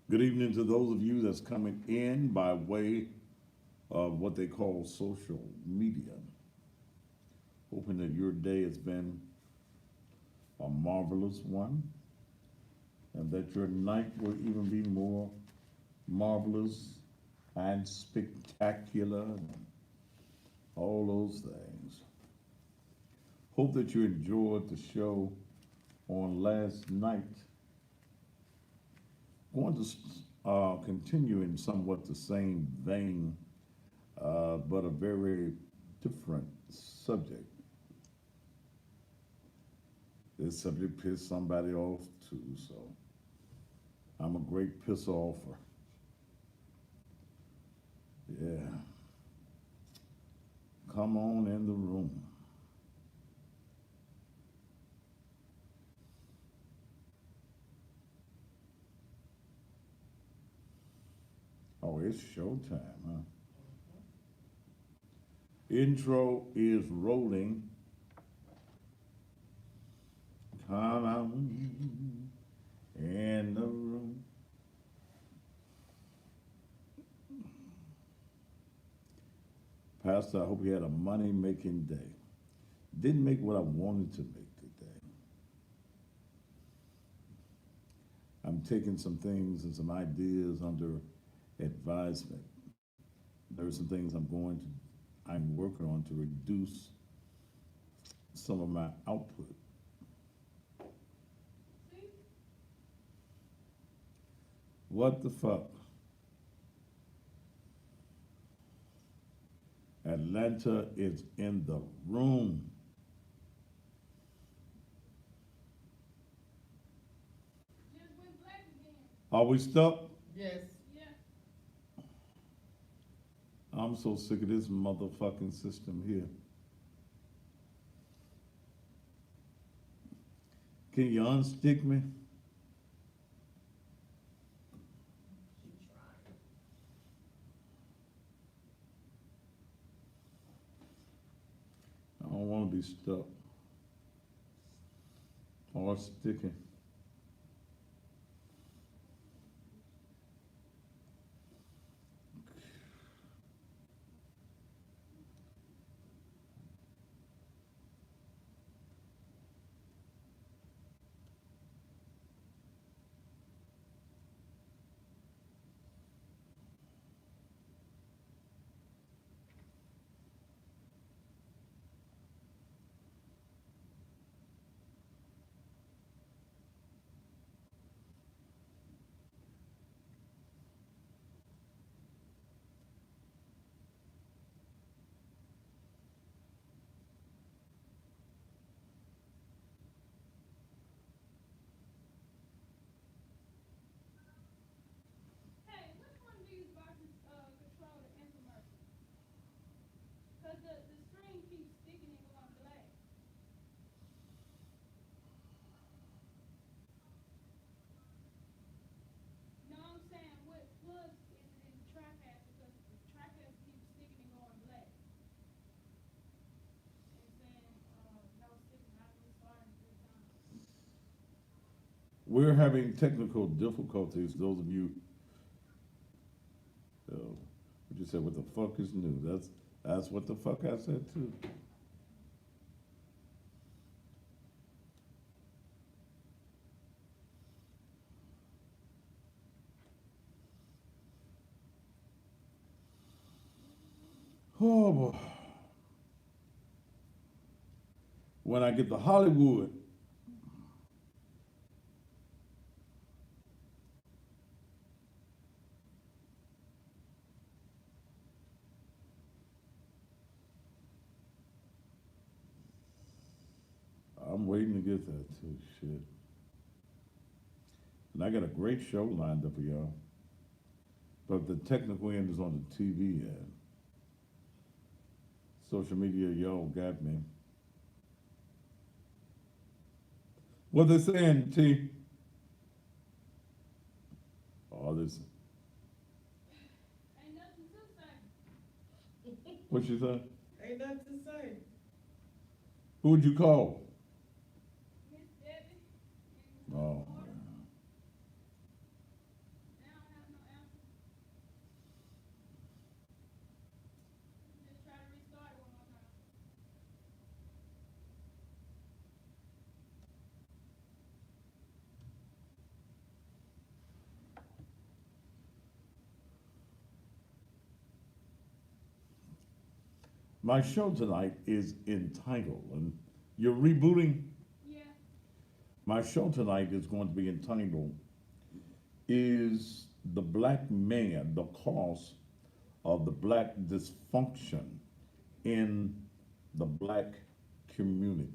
Good evening to those of you that's coming in by way of what they call social media. Hoping that your day has been a marvelous one and that your night will even be more marvelous and spectacular and all those things. Hope that you enjoyed the show on last night. Going to continue in somewhat the same vein, but a very different subject. This subject pissed somebody off too, so I'm a great piss offer. Yeah, come on in the room. Oh, it's showtime, huh? Intro is rolling. Come on in the room. Pastor, I hope you had a money making day. Didn't make what I wanted to make today. I'm taking some things and some ideas under advisement. There are some things I'm working on to reduce some of my output. What the fuck? Atlanta is in the room. Are we stuck? Yes. I'm so sick of this motherfucking system here. Can you unstick me? She tried. I don't want to be stuck or sticking. We're having technical difficulties. Those of you, what you said, what the fuck is new? That's what the fuck I said too. Oh boy. When I get to Hollywood, I'm waiting to get that too. Shit. And I got a great show lined up for y'all. But the technical end is on the TV end. Social media, y'all got me. What they saying, T? Oh, this. What you say? Ain't nothing to say. Who would you call? Oh, My show tonight is entitled, and you're rebooting. Yeah. My show tonight is going to be entitled, Is the Black Man the Cause of the Black Dysfunction in the Black Community?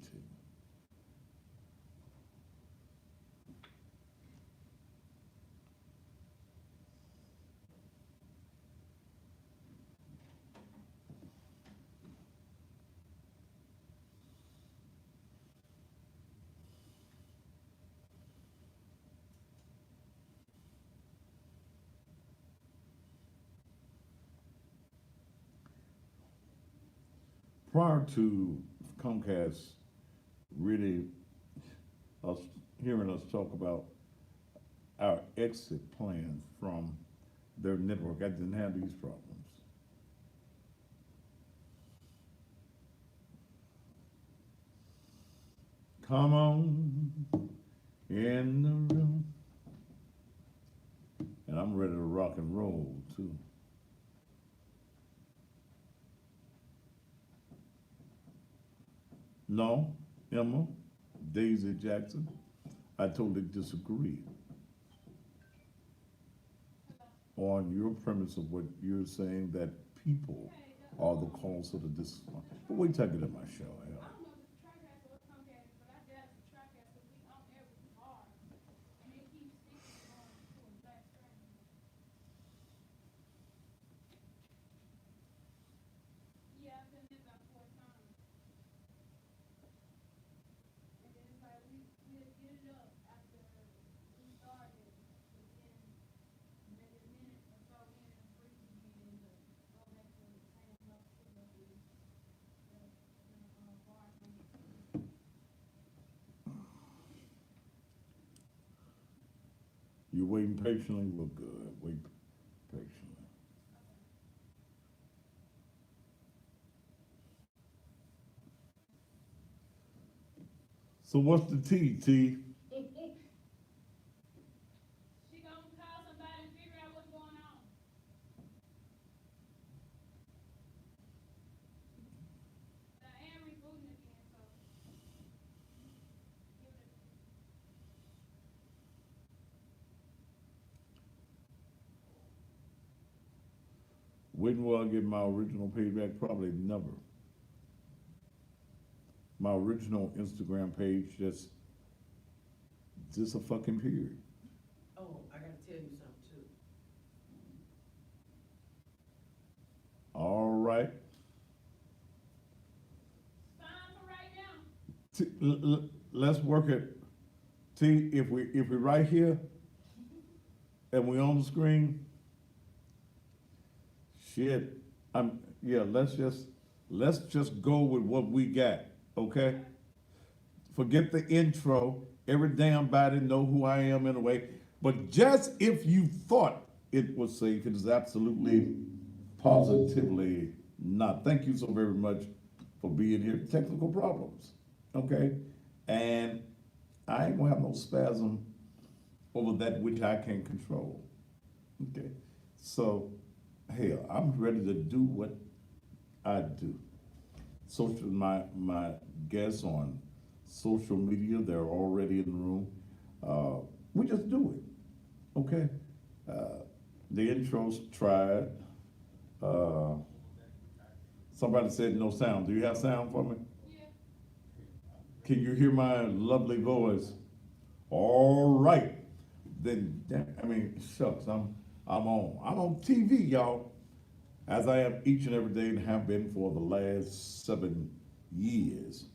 Prior to Comcast really us hearing us talk about our exit plan from their network, I didn't have these problems. Come on in the room. And I'm ready to rock and roll too. No, Emma, Daisy Jackson, I totally disagree on your premise of what you're saying, that people are the cause of the dysfunction. But wait till I get in my show. I Hell. don't know if it's a TriCast or a Comcast, but I doubt it's a TriCast because we on air with hard. And it keeps sticking on to a black screen. Yeah, I've done this about 4 times. And then it's like we'll get it up after we started, but then maybe a minute or so in and freeze again to go back to the same up, sit up with the bar from the TV. You're waiting patiently? Well, good. Wait patiently. So what's the T, T? She gonna call somebody and figure out what's going on. I am rebooting again, so give it When will I get my original payback? Probably never. My original Instagram page just a fucking period. Oh, I gotta tell you something too. All right. fine for right now. Let's work it. T, if we right here and we on the screen, shit. Yeah, let's just go with what we got, okay? Forget the intro. Every damn body know who I am anyway. But just if you thought it was safe, it is absolutely, positively not. Thank you so very much for being here. Technical problems, okay? And I ain't gonna have no spasm over that which I can control, okay? So, hell, I'm ready to do what I do. Social, my guests on social media, they're already in the room. We just do it, okay? The intro's tried. Uh, Somebody said no sound. Do you have sound for me? Yeah. Can you hear my lovely voice? All right. Then, I mean, shucks, I'm on. I'm on TV, y'all, as I am each and every day and have been for the last 7 years.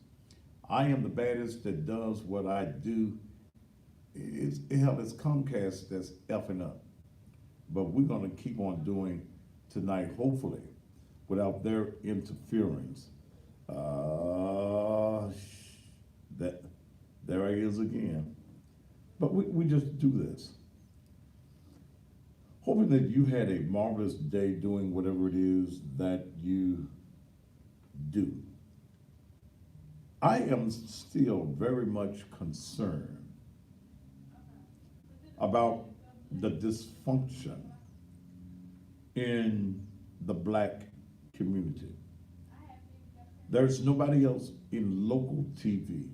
I am the baddest that does what I do. It's Comcast that's effing up. But we're gonna keep on doing tonight, hopefully, without their interference. That there I is again. But we just do this. Hoping that you had a marvelous day doing whatever it is that you do. I am still very much concerned about the dysfunction in the black community. I have There's nobody else in local TV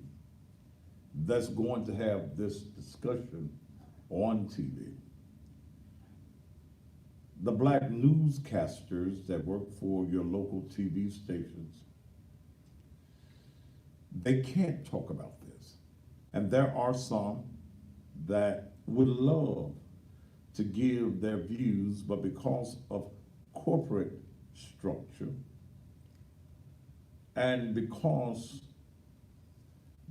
that's going to have this discussion on TV. The black newscasters that work for your local TV stations, they can't talk about this. And there are some that would love to give their views, but because of corporate structure and because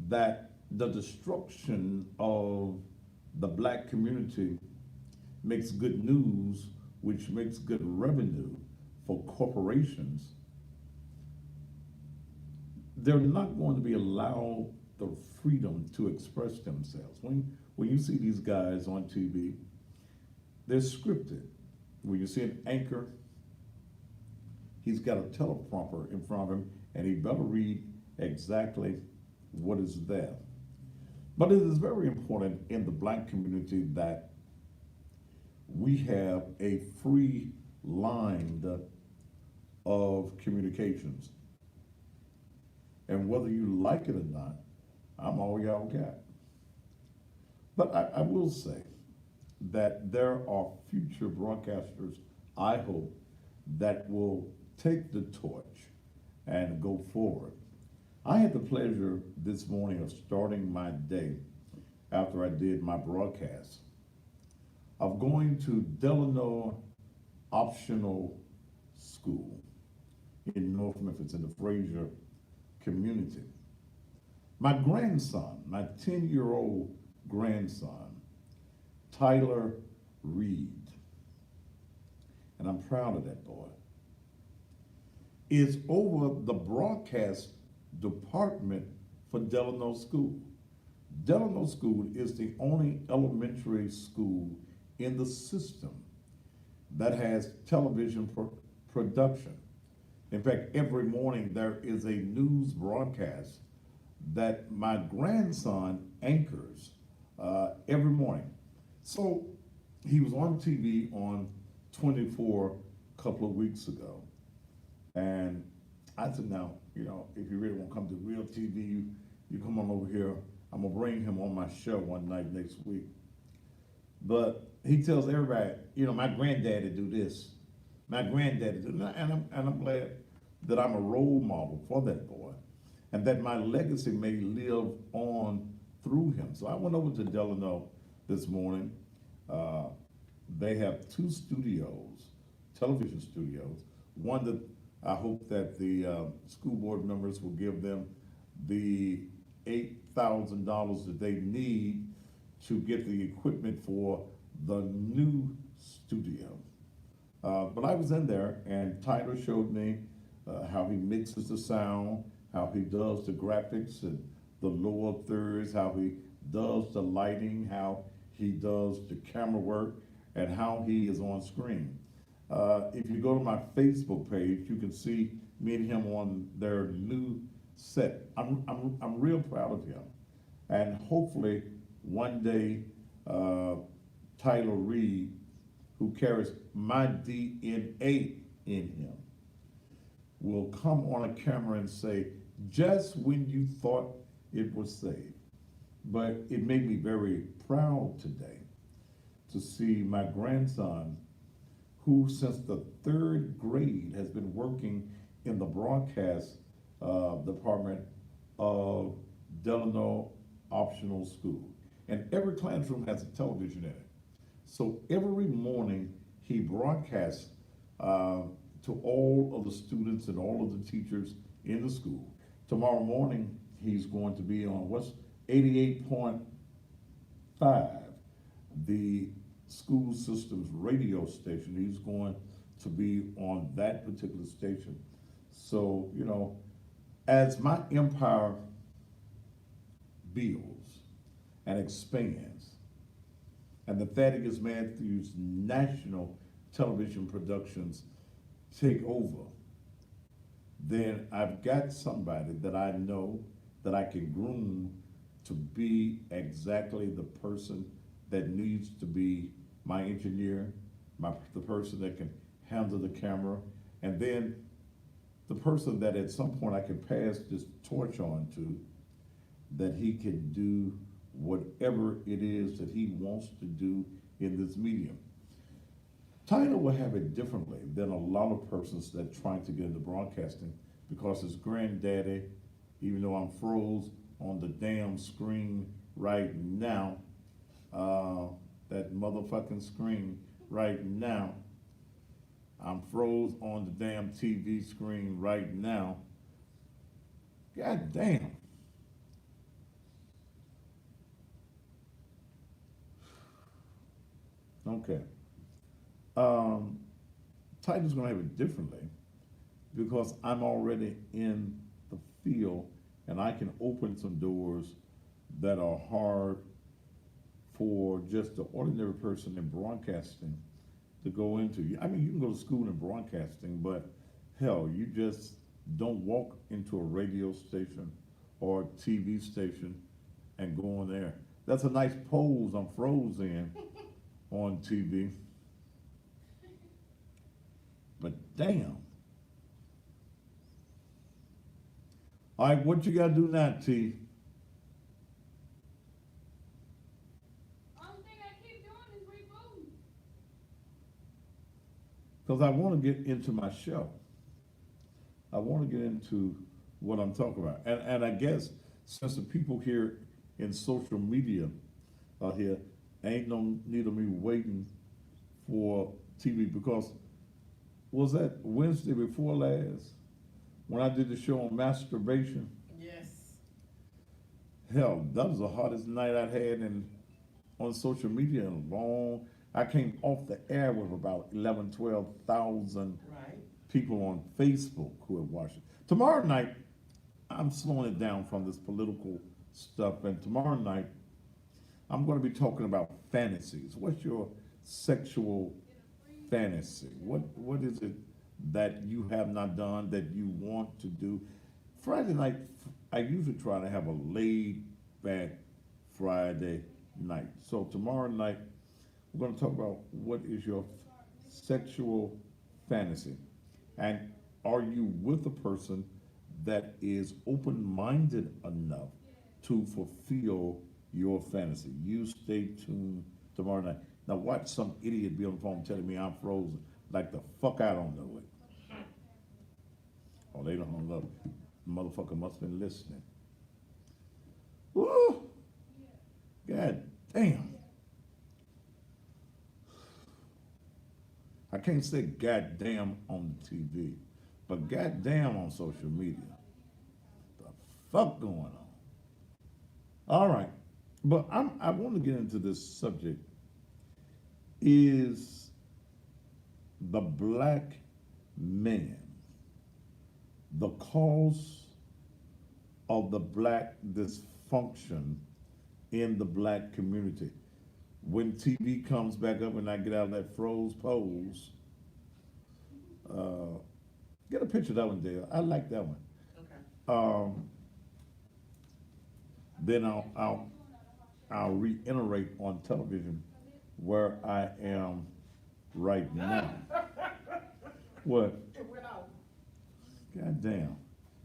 that the destruction of the black community makes good news, which makes good revenue for corporations, they're not going to be allowed the freedom to express themselves. When you see these guys on TV, they're scripted. When you see an anchor, he's got a teleprompter in front of him, and he better read exactly what is there. But it is very important in the black community that we have a free line of communications. And whether you like it or not, I'm all y'all got. But I will say that there are future broadcasters, I hope, that will take the torch and go forward. I had the pleasure this morning of starting my day after I did my broadcast of going to Delano Optional School in North Memphis in the Fraser community. My grandson, my 10-year-old grandson, Tyler Reed, and I'm proud of that boy, is over the broadcast department for Delano School. Delano School is the only elementary school in the system that has television production. In fact, every morning there is a news broadcast that my grandson anchors every morning. So he was on TV on 24 a couple of weeks ago. And I said, now, if you really want to come to real TV, you come on over here. I'm going to bring him on my show one night next week. But he tells everybody, my granddaddy do this. My granddaddy do that. And I'm glad that I'm a role model for that boy and that my legacy may live on through him. So I went over to Delano this morning. They have two studios, television studios. One that I hope that the school board members will give them the $8,000 that they need to get the equipment for the new studio. But I was in there, and Tyler showed me how he mixes the sound, how he does the graphics and the lower thirds, how he does the lighting, how he does the camera work, and how he is on screen. If you go to my Facebook page, you can see me and him on their new set. I'm real proud of him, and hopefully one day Tyler Reed, who carries my DNA in him, will come on a camera and say, just when you thought it was safe. But it made me very proud today to see my grandson, who since the third grade has been working in the broadcast department of Delano Optional School. And every classroom has a television in it. So every morning he broadcasts to all of the students and all of the teachers in the school. Tomorrow morning he's going to be on 88.5, the school system's radio station. He's going to be on that particular station. So, as my empire builds and expands, and the Thaddeus Matthews National Television Productions take over, then I've got somebody that I know that I can groom to be exactly the person that needs to be my engineer, the person that can handle the camera, and then the person that at some point I can pass this torch on to, that he can do whatever it is that he wants to do in this medium. Tyler will have it differently than a lot of persons that trying to get into broadcasting, because his granddaddy, even though I'm froze on the damn screen right now, that motherfucking screen right now, I'm froze on the damn TV screen right now. God damn. Okay. Titan's gonna have it differently because I'm already in the field and I can open some doors that are hard for just the ordinary person in broadcasting to go into. I mean, you can go to school in broadcasting, but hell, you just don't walk into a radio station or TV station and go in there. That's a nice pose I'm froze in on TV. But damn. All right, what you gotta do now, T? Only thing I keep doing is rebooting. Because I want to get into my show. I want to get into what I'm talking about. And I guess since the people here in social media are here, ain't no need of me waiting for TV, because was that Wednesday before last when I did the show on masturbation? Yes. Hell, that was the hottest night I'd had on social media in a long. I came off the air with about 11, 12,000 Right. people on Facebook who had watched it. Tomorrow night, I'm slowing it down from this political stuff, and tomorrow night, I'm going to be talking about fantasies. What's your sexual fantasy? What is it that you have not done that you want to do? Friday night, I usually try to have a laid back Friday night. So tomorrow night, we're going to talk about what is your sexual fantasy, and are you with a person that is open-minded enough to fulfill your fantasy? You stay tuned tomorrow night. Now watch some idiot be on the phone telling me I'm frozen. Like the fuck I don't know it. Oh, they don't hung up. Motherfucker must have been listening. Woo! God damn. I can't say goddamn on the TV, but goddamn on social media. The fuck going on? All right, but I want to get into this subject. Is the black man the cause of the black dysfunction in the black community? When TV comes back up and I get out of that froze pose, get a picture of that one, Dale. I like that one. Okay. Then I'll reiterate on television where I am right now. What? It went out. God damn.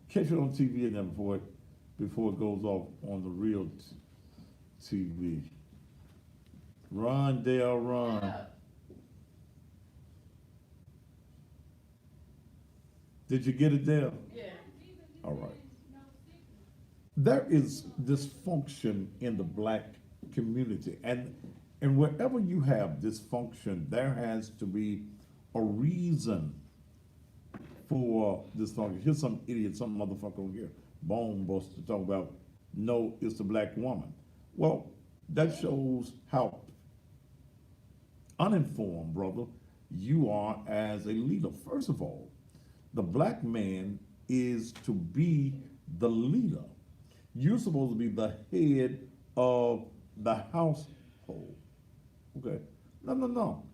Catch it on TV and then before it goes off on the real TV. Run, Dale, run. Yeah. Did you get it, Dale? Yeah. All right. There is dysfunction in the black community, and wherever you have dysfunction, there has to be a reason for dysfunction. Here's some idiot, some motherfucker over here, bone buster, talk about no, it's the black woman. Well, that shows how uninformed, brother, you are as a leader. First of all, the black man is to be the leader. You're supposed to be the head of the household. Okay? No.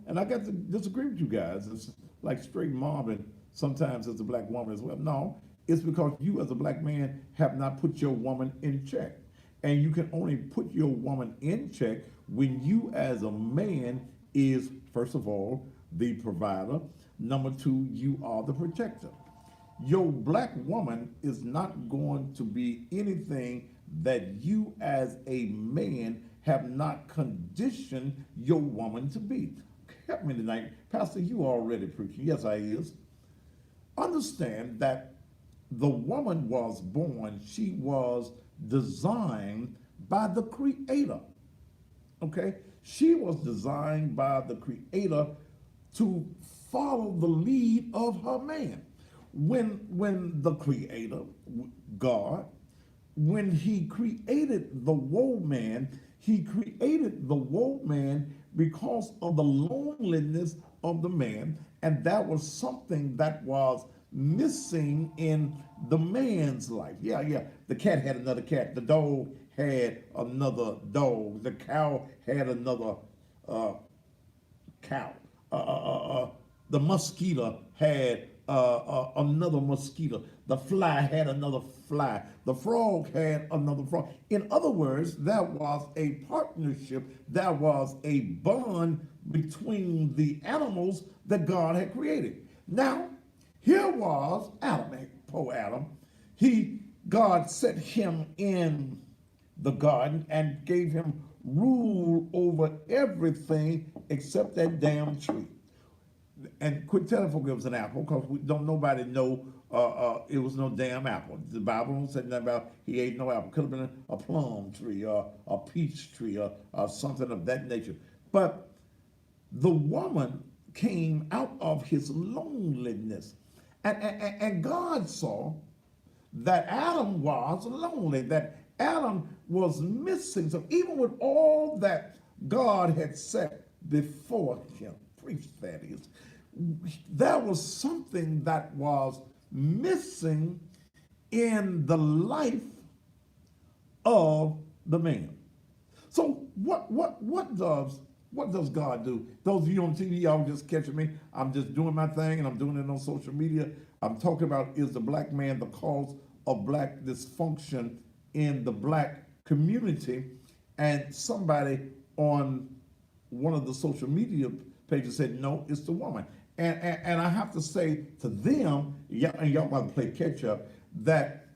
And I got to disagree with you guys. It's like straight mobbing sometimes as a black woman as well. No, it's because you as a black man have not put your woman in check. And you can only put your woman in check when you as a man is, first of all, the provider, Number two, you are the protector. Your black woman is not going to be anything that you as a man have not conditioned your woman to be. Help me tonight. Pastor, you already preaching. Yes, I is. Understand that the woman was born, she was designed by the Creator. Okay? She was designed by the Creator to follow the lead of her man. When the Creator, God, when he created the woman, he created the woman because of the loneliness of the man, and that was something that was missing in the man's life. Yeah, yeah. The cat had another cat. The dog had another dog. The cow had another cow. The mosquito had another mosquito. The fly had another fly. The frog had another frog. In other words, there was a partnership, there was a bond between the animals that God had created. Now, here was Adam, poor Adam. God set him in the garden and gave him rule over everything except that damn tree. And quit telling folk it was an apple, because we don't nobody know it was no damn apple. The Bible don't say nothing about he ate no apple. Could have been a plum tree or a peach tree or something of that nature. But the woman came out of his loneliness. And God saw that Adam was lonely, that Adam was missing. So even with all that God had set before him, preach that is, there was something that was missing in the life of the man. So what does God do? Those of you on TV, y'all just catching me. I'm just doing my thing and I'm doing it on social media. I'm talking about, is the black man the cause of black dysfunction in the black community? And somebody on one of the social media pages said, no, it's the woman. And I have to say to them, and y'all about to play catch up, that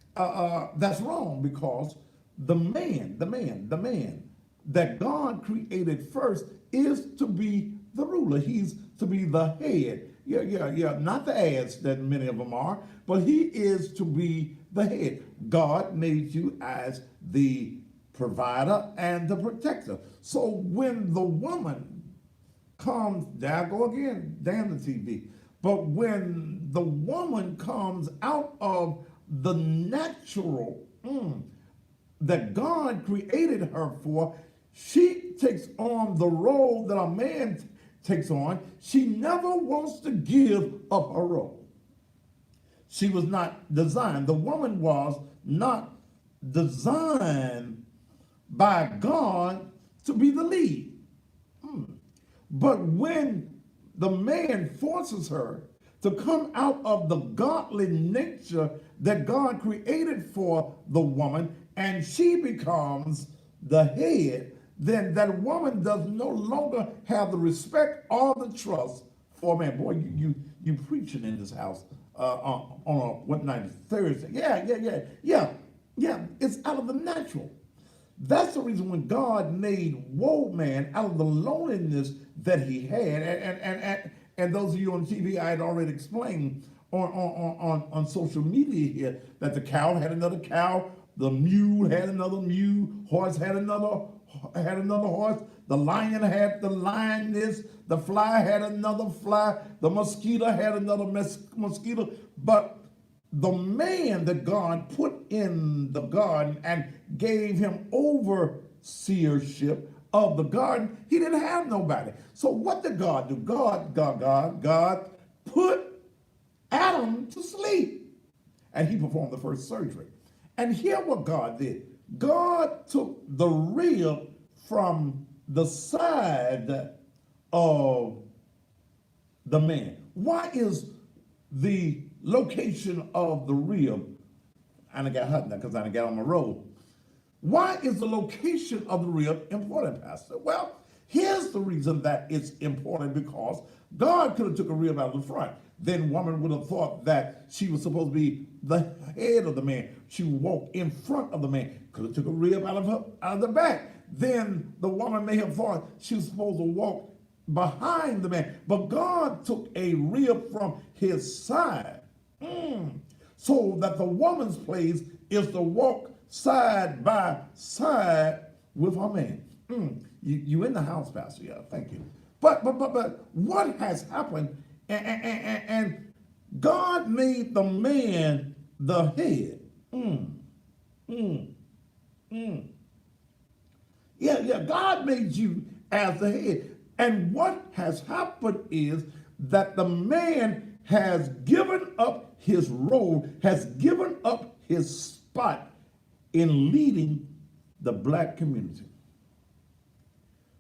that's wrong, because the man that God created first is to be the ruler. He's to be the head. Yeah. Not the ass that many of them are, but he is to be the head. God made you as the provider and the protector. So when the woman comes, there I go again, damn the TV. But when the woman comes out of the natural that God created her for, she takes on the role that a man takes on. She never wants to give up her role. She was not designed. The woman was not designed by God to be the lead. But when the man forces her to come out of the godly nature that God created for the woman, and she becomes the head, then that woman does no longer have the respect or the trust for man. Boy, you preaching in this house on a, what night is Thursday? Yeah. It's out of the natural. That's the reason when God made woe man out of the loneliness that he had, and those of you on TV, I had already explained on social media here that the cow had another cow, the mule had another mule, horse had another horse, the lion had the lioness, the fly had another fly, the mosquito had another mosquito, but the man that God put in the garden and gave him overseership of the garden, he didn't have nobody. So what did God do? God put Adam to sleep, and he performed the first surgery. And here what God did. God took the rib from the side of the man. Why is the location of the rib, and I got hot now because I got on my road. Why is the location of the rib important, Pastor? Well, here's the reason that it's important, because God could have took a rib out of the front. Then woman would have thought that she was supposed to be the head of the man. She would walk in front of the man. Could have took a rib out of the back. Then the woman may have thought she was supposed to walk behind the man. But God took a rib from his side. So that the woman's place is to walk side by side with her man. You in the house, Pastor? Yeah, thank you. But what has happened? And God made the man the head. Yeah, God made you as the head. And what has happened is that the man has given up his role, has given up his spot in leading the black community.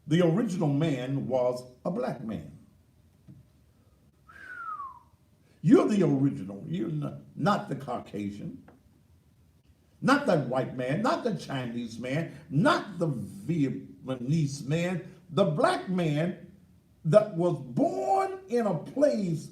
The original man was a black man. You're the original. You're not the Caucasian, not that white man, not the Chinese man, not the Vietnamese man, the black man that was born in a place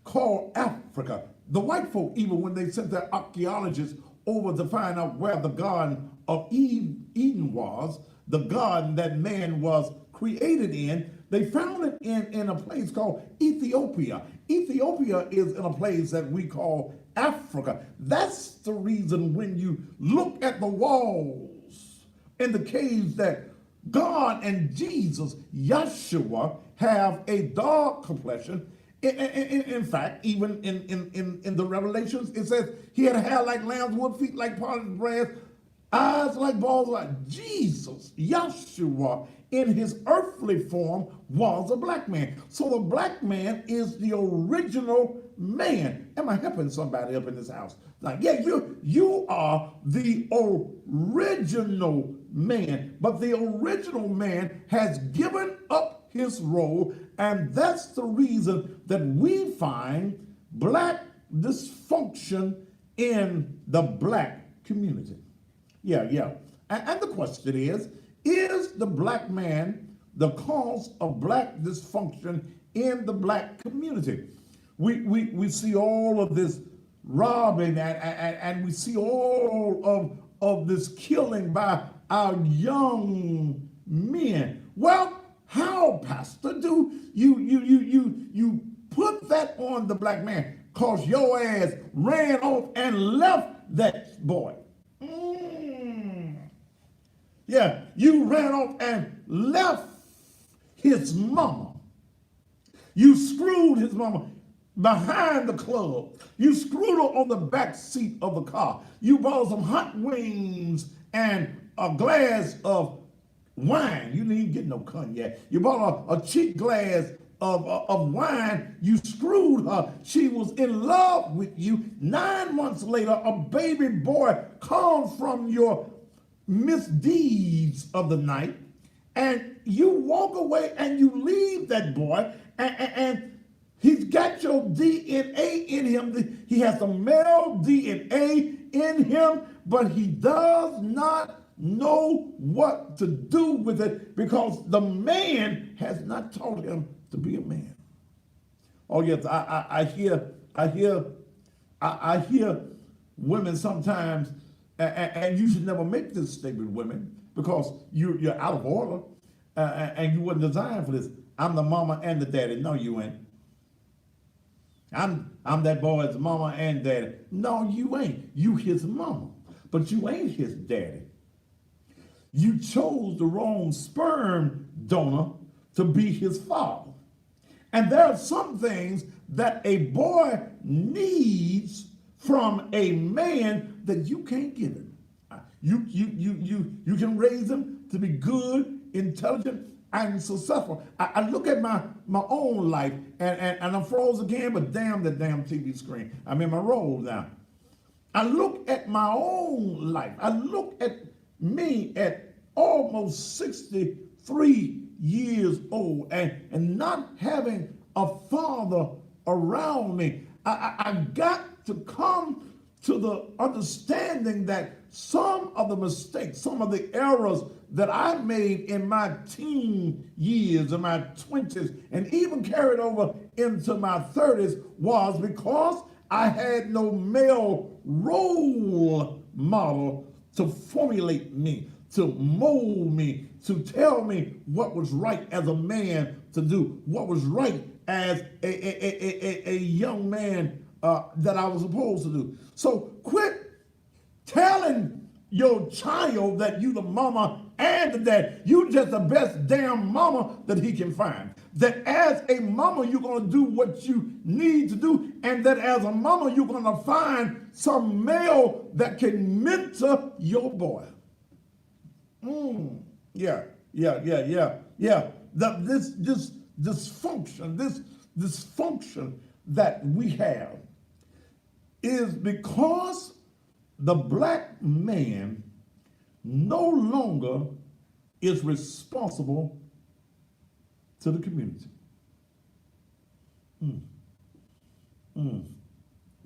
called Africa. The white folk, even when they sent their archaeologists over to find out where the Garden of Eden was, the garden that man was created in, they found it in a place called Ethiopia. Ethiopia is in a place that we call Africa. That's the reason when you look at the walls in the caves that God and Jesus, Yeshua, have a dark complexion. In fact, even in the Revelations, it says he had hair like lamb's wool, feet like polished brass, eyes like balls of light. Jesus, Yeshua, in his earthly form, was a black man. So the black man is the original man. Am I helping somebody up in this house? Like, yeah, you are the original man, but the original man has given up his role, and that's the reason that we find black dysfunction in the black community. Yeah. And the question is the black man the cause of black dysfunction in the black community? We see all of this robbing and we see all of this killing by our young men. Well, how, Pastor, do you put that on the black man? Cause your ass ran off and left that boy. Yeah, you ran off and left his mama. You screwed his mama behind the club. You screwed her on the back seat of the car. You bought some hot wings and a glass of wine. You didn't even get no cognac. You bought a cheap glass of wine. You screwed her. She was in love with you. 9 months later, a baby boy comes from your misdeeds of the night, and you walk away and you leave that boy, and he's got your DNA in him. He has the male DNA in him, but he does not know what to do with it because the man has not taught him to be a man. Oh yes, I hear women sometimes, and you should never make this statement, women, because you're out of order, and you weren't designed for this. I'm the mama and the daddy. No, you ain't. I'm that boy's mama and daddy. No, you ain't. You his mama, but you ain't his daddy. You chose the wrong sperm donor to be his father. And there are some things that a boy needs from a man that you can't give him. You can raise him to be good, intelligent, and successful. I look at my own life, and I'm froze again, but damn the damn TV screen. I'm in my role now. I look at my own life. I look at me at almost 63 years old and not having a father around me. I got to come to the understanding that some of the mistakes, some of the errors that I made in my teen years, in my 20s, and even carried over into my 30s was because I had no male role model to formulate me, to mold me, to tell me what was right as a man to do, what was right as a young man that I was supposed to do. So quit telling your child that you the mama and the dad. You just the best damn mama that he can find. That as a mama, you're going to do what you need to do. And that as a mama, you're going to find some male that can mentor your boy. Yeah. This dysfunction that we have is because the black man no longer is responsible to the community.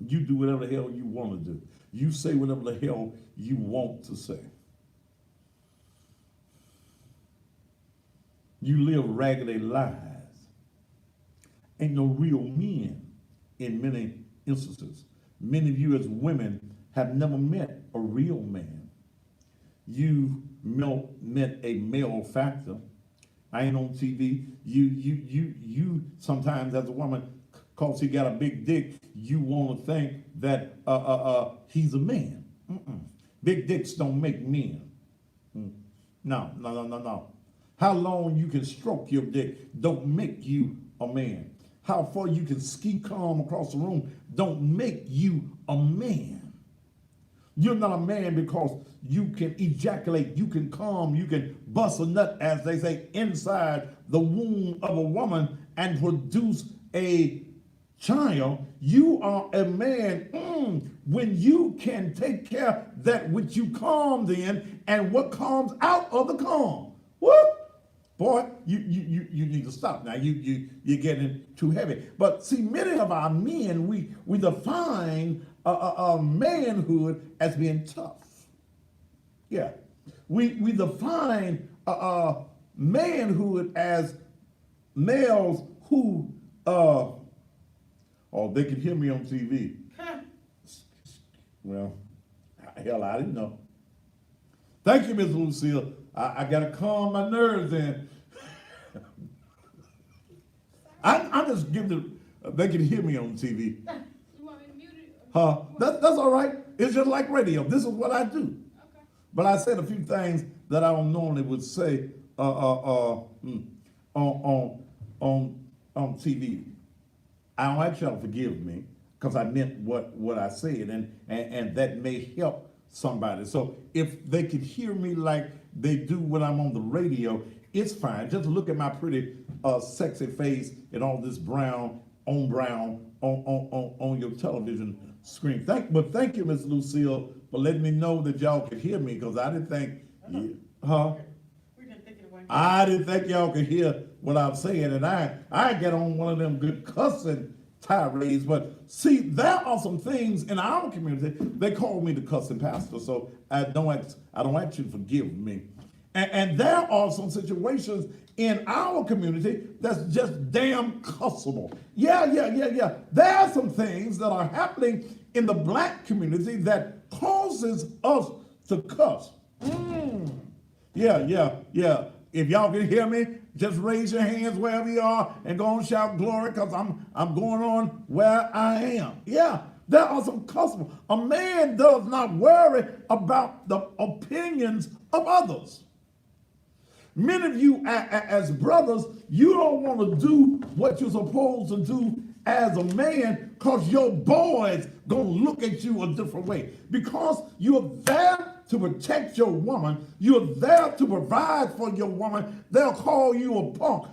You do whatever the hell you want to do. You say whatever the hell you want to say. You live raggedy lives. Ain't no real men in many instances. Many of you as women have never met a real man. You met a male factor. I ain't on TV. You sometimes as a woman, cause he got a big dick, you want to think that he's a man. Big dicks don't make men. No. How long you can stroke your dick don't make you a man. How far you can ski calm across the room don't make you a man. You're not a man because you can ejaculate, you can come, you can bust a nut, as they say, inside the womb of a woman and produce a child. You are a man when you can take care of that which you calmed in and what comes out of the calm. What? Boy, you need to stop now. You're getting too heavy. But see, many of our men, we define manhood as being tough. Yeah, we define manhood as males who they can hear me on TV. Well, hell, I didn't know. Thank you, Miss Lucille. I got to calm my nerves in. I just give them, they can hear me on TV. You want me to mute it? That's all right. It's just like radio. This is what I do. Okay. But I said a few things that I don't normally would say on TV. I don't ask y'all to forgive me because I meant what I said, and that may help somebody. So if they could hear me like they do when I'm on the radio, it's fine. Just look at my pretty sexy face and all this brown on your television screen. Thank you, Miss Lucille, for letting me know that y'all could hear me, because I didn't think, I didn't think y'all could hear what I'm saying, and I get on one of them good cussing tirades. But see, there are some things in our community, they call me the cussing pastor, so I don't ask you to forgive me. And there are some situations in our community that's just damn cussable. Yeah. There are some things that are happening in the black community that causes us to cuss. Yeah. If y'all can hear me, just raise your hands wherever you are and go and shout glory, because I'm going on where I am. Yeah, there are some customs. A man does not worry about the opinions of others. Many of you as brothers, you don't want to do what you're supposed to do as a man because your boys gonna look at you a different way. Because you're there to protect your woman, you're there to provide for your woman, they'll call you a punk.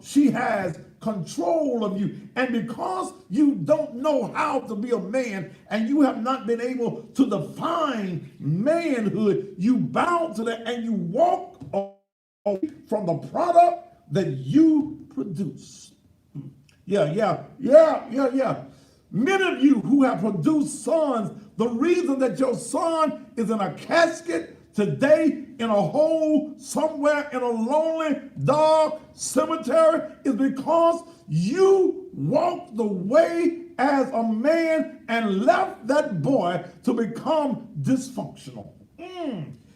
She has control of you. And because you don't know how to be a man and you have not been able to define manhood, you bow to that and you walk away from the product that you produce. Yeah. Many of you who have produced sons, the reason that your son is in a casket today in a hole somewhere in a lonely, dark cemetery is because you walked the way as a man and left that boy to become dysfunctional.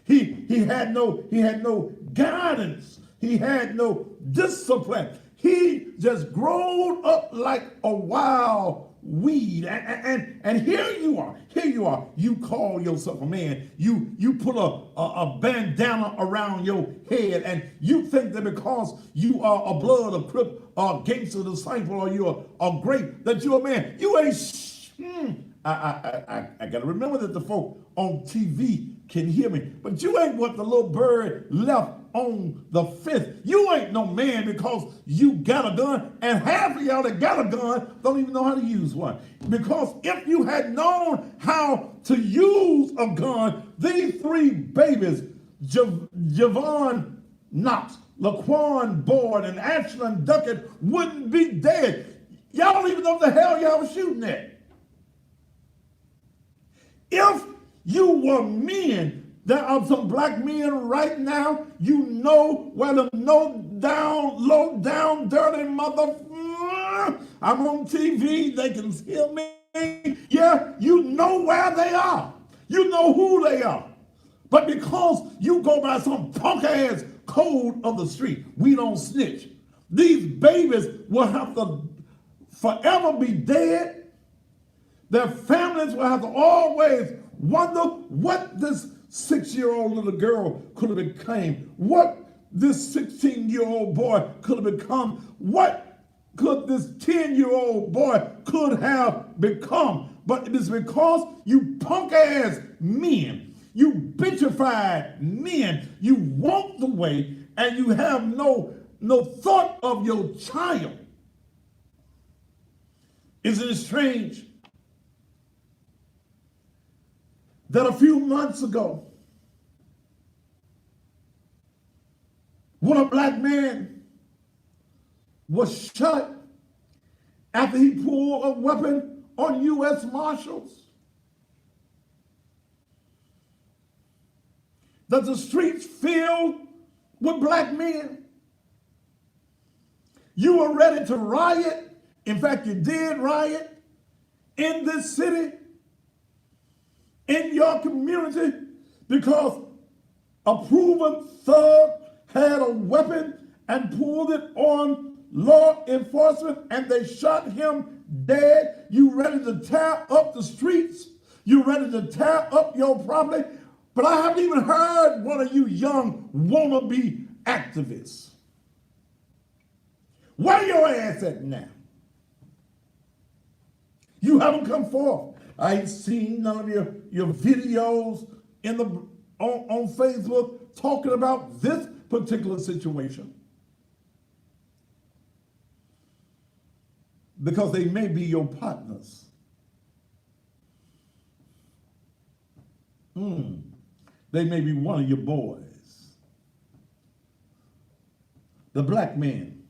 He had no guidance. He had no discipline. He just growed up like a wild weed. And here you are. You call yourself a man. You put a bandana around your head, and you think that because you are a blood, a crip, or a gangster disciple, or you're a great, that you're a man. You ain't. I got to remember that the folk on TV can hear me. But you ain't what the little bird left on the fence. You ain't no man because you got a gun, and half of y'all that got a gun don't even know how to use one. Because if you had known how to use a gun, these three babies, Javon Knox, Laquan Boyd, and Ashlyn Duckett, wouldn't be dead. Y'all don't even know what the hell y'all was shooting at. If you were men, there are some black men right now, you know where the low down, dirty mother, I'm on TV, they can hear me. Yeah, you know where they are. You know who they are. But because you go by some punk ass code of the street, we don't snitch. These babies will have to forever be dead. Their families will have to always wonder what this 6-year-old little girl could have become, what this 16-year-old boy could have become, what could this 10-year-old boy could have become. But it is because you punk-ass men, you bitchified men, you walked away and you have no thought of your child. Isn't it strange that a few months ago, when a black man was shot after he pulled a weapon on U.S. Marshals, that the streets filled with black men? You were ready to riot. In fact, you did riot in this city, in your community, because a proven thug had a weapon and pulled it on law enforcement and they shot him dead. You ready to tear up the streets? You ready to tear up your property? But I haven't even heard one of you young wannabe activists. Where your ass at now? You haven't come forth. I ain't seen none of your videos on Facebook talking about this particular situation. Because they may be your partners. They may be one of your boys. The black man,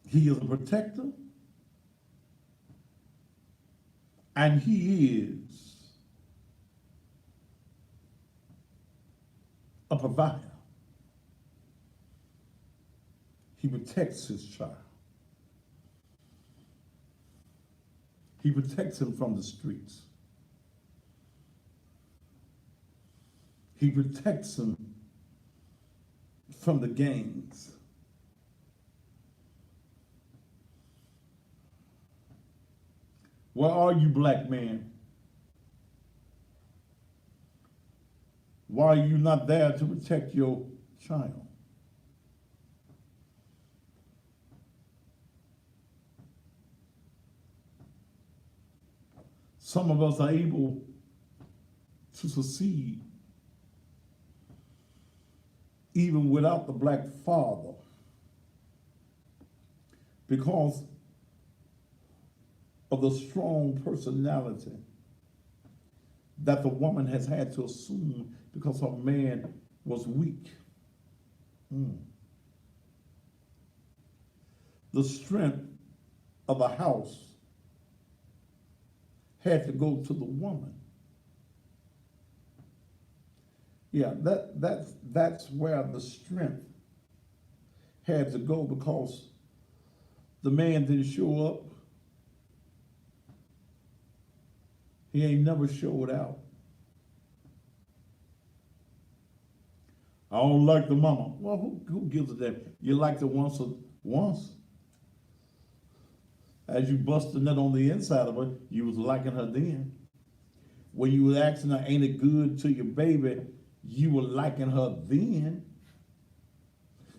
he is a protector. And he is a provider. He protects his child. He protects him from the streets. He protects him from the gangs. Where are you, black man? Why are you not there to protect your child? Some of us are able to succeed even without the black father because of the strong personality that the woman has had to assume because her man was weak. The strength of the house had to go to the woman. Yeah, that's where the strength had to go, because the man didn't show up. He ain't never showed out. I don't like the mama. Well, who gives a damn? You liked her once. As you busted nut on the inside of her, you was liking her then. When you was asking her, ain't it good to your baby, you were liking her then.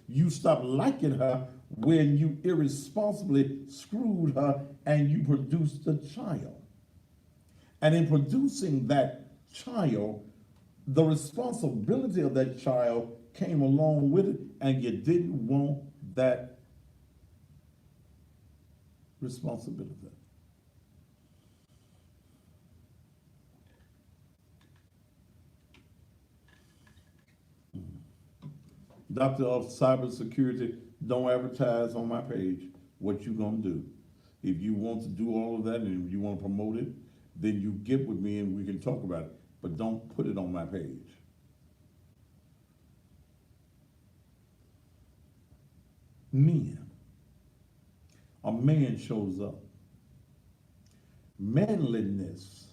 You stopped liking her when you irresponsibly screwed her and you produced a child. And in producing that child, the responsibility of that child came along with it, and you didn't want that responsibility. Doctor of Cybersecurity, don't advertise on my page what you're gonna do. If you want to do all of that and you want to promote it, then you get with me and we can talk about it. But don't put it on my page. Men. A man shows up. Manliness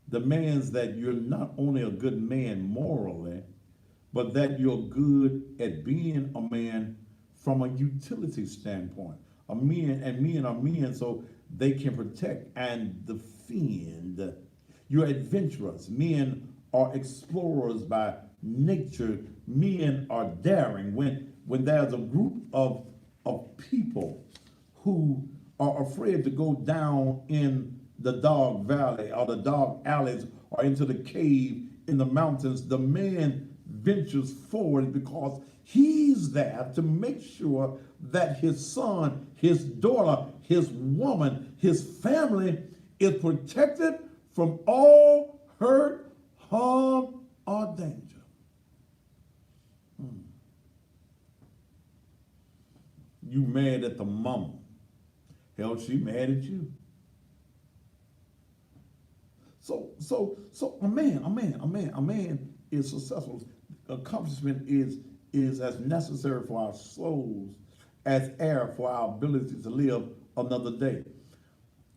demands that you're not only a good man morally, but that you're good at being a man from a utility standpoint. Men are men so they can protect and defend. You're adventurous. Men are explorers by nature. Men are daring. When there's a group of people who are afraid to go down in the dark valley or the dark alleys or into the cave in the mountains, the man ventures forward because he's there to make sure that his son, his daughter, his woman, his family is protected from all hurt, harm, or danger. You mad at the mama. Hell, she mad at you. So a man is successful. Accomplishment is as necessary for our souls as air for our ability to live another day.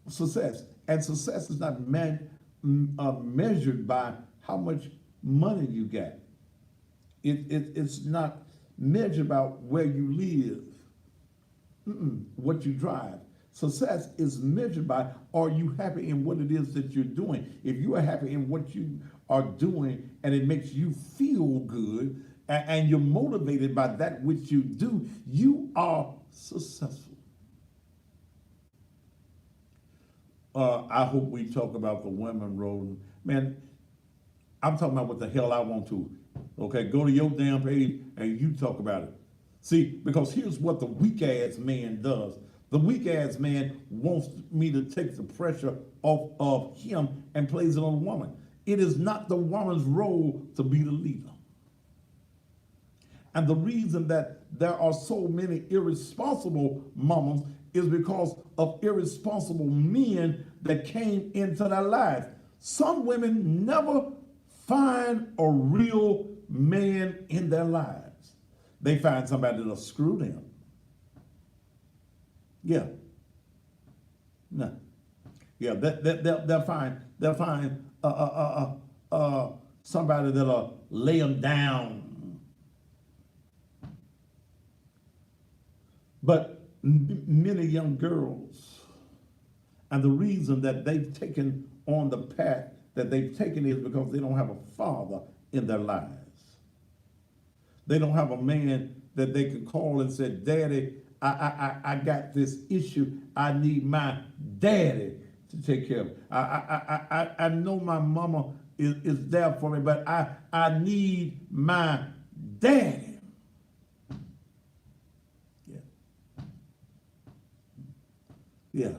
Success is not measured by how much money you get. It's not measured by where you live, what you drive. Success is measured by, are you happy in what it is that you're doing? If you are happy in what you are doing and it makes you feel good and you're motivated by that which you do, you are successful. I hope we talk about the women role. Man, I'm talking about what the hell I want to. Okay, go to your damn page and you talk about it. See, because here's what the weak ass man does. The weak ass man wants me to take the pressure off of him and plays it on the woman. It is not the woman's role to be the leader. And the reason that there are so many irresponsible mamas is because of irresponsible men that came into their lives. Some women never find a real man in their lives. They find somebody that'll screw them. Yeah. No. Yeah, they'll find somebody that'll lay them down. But many young girls, and the reason that they've taken on the path that they've taken is because they don't have a father in their lives. They don't have a man that they can call and say, Daddy, I got this issue. I need my daddy to take care of it. I know my mama is there for me, but I need my daddy. Yeah. Yeah.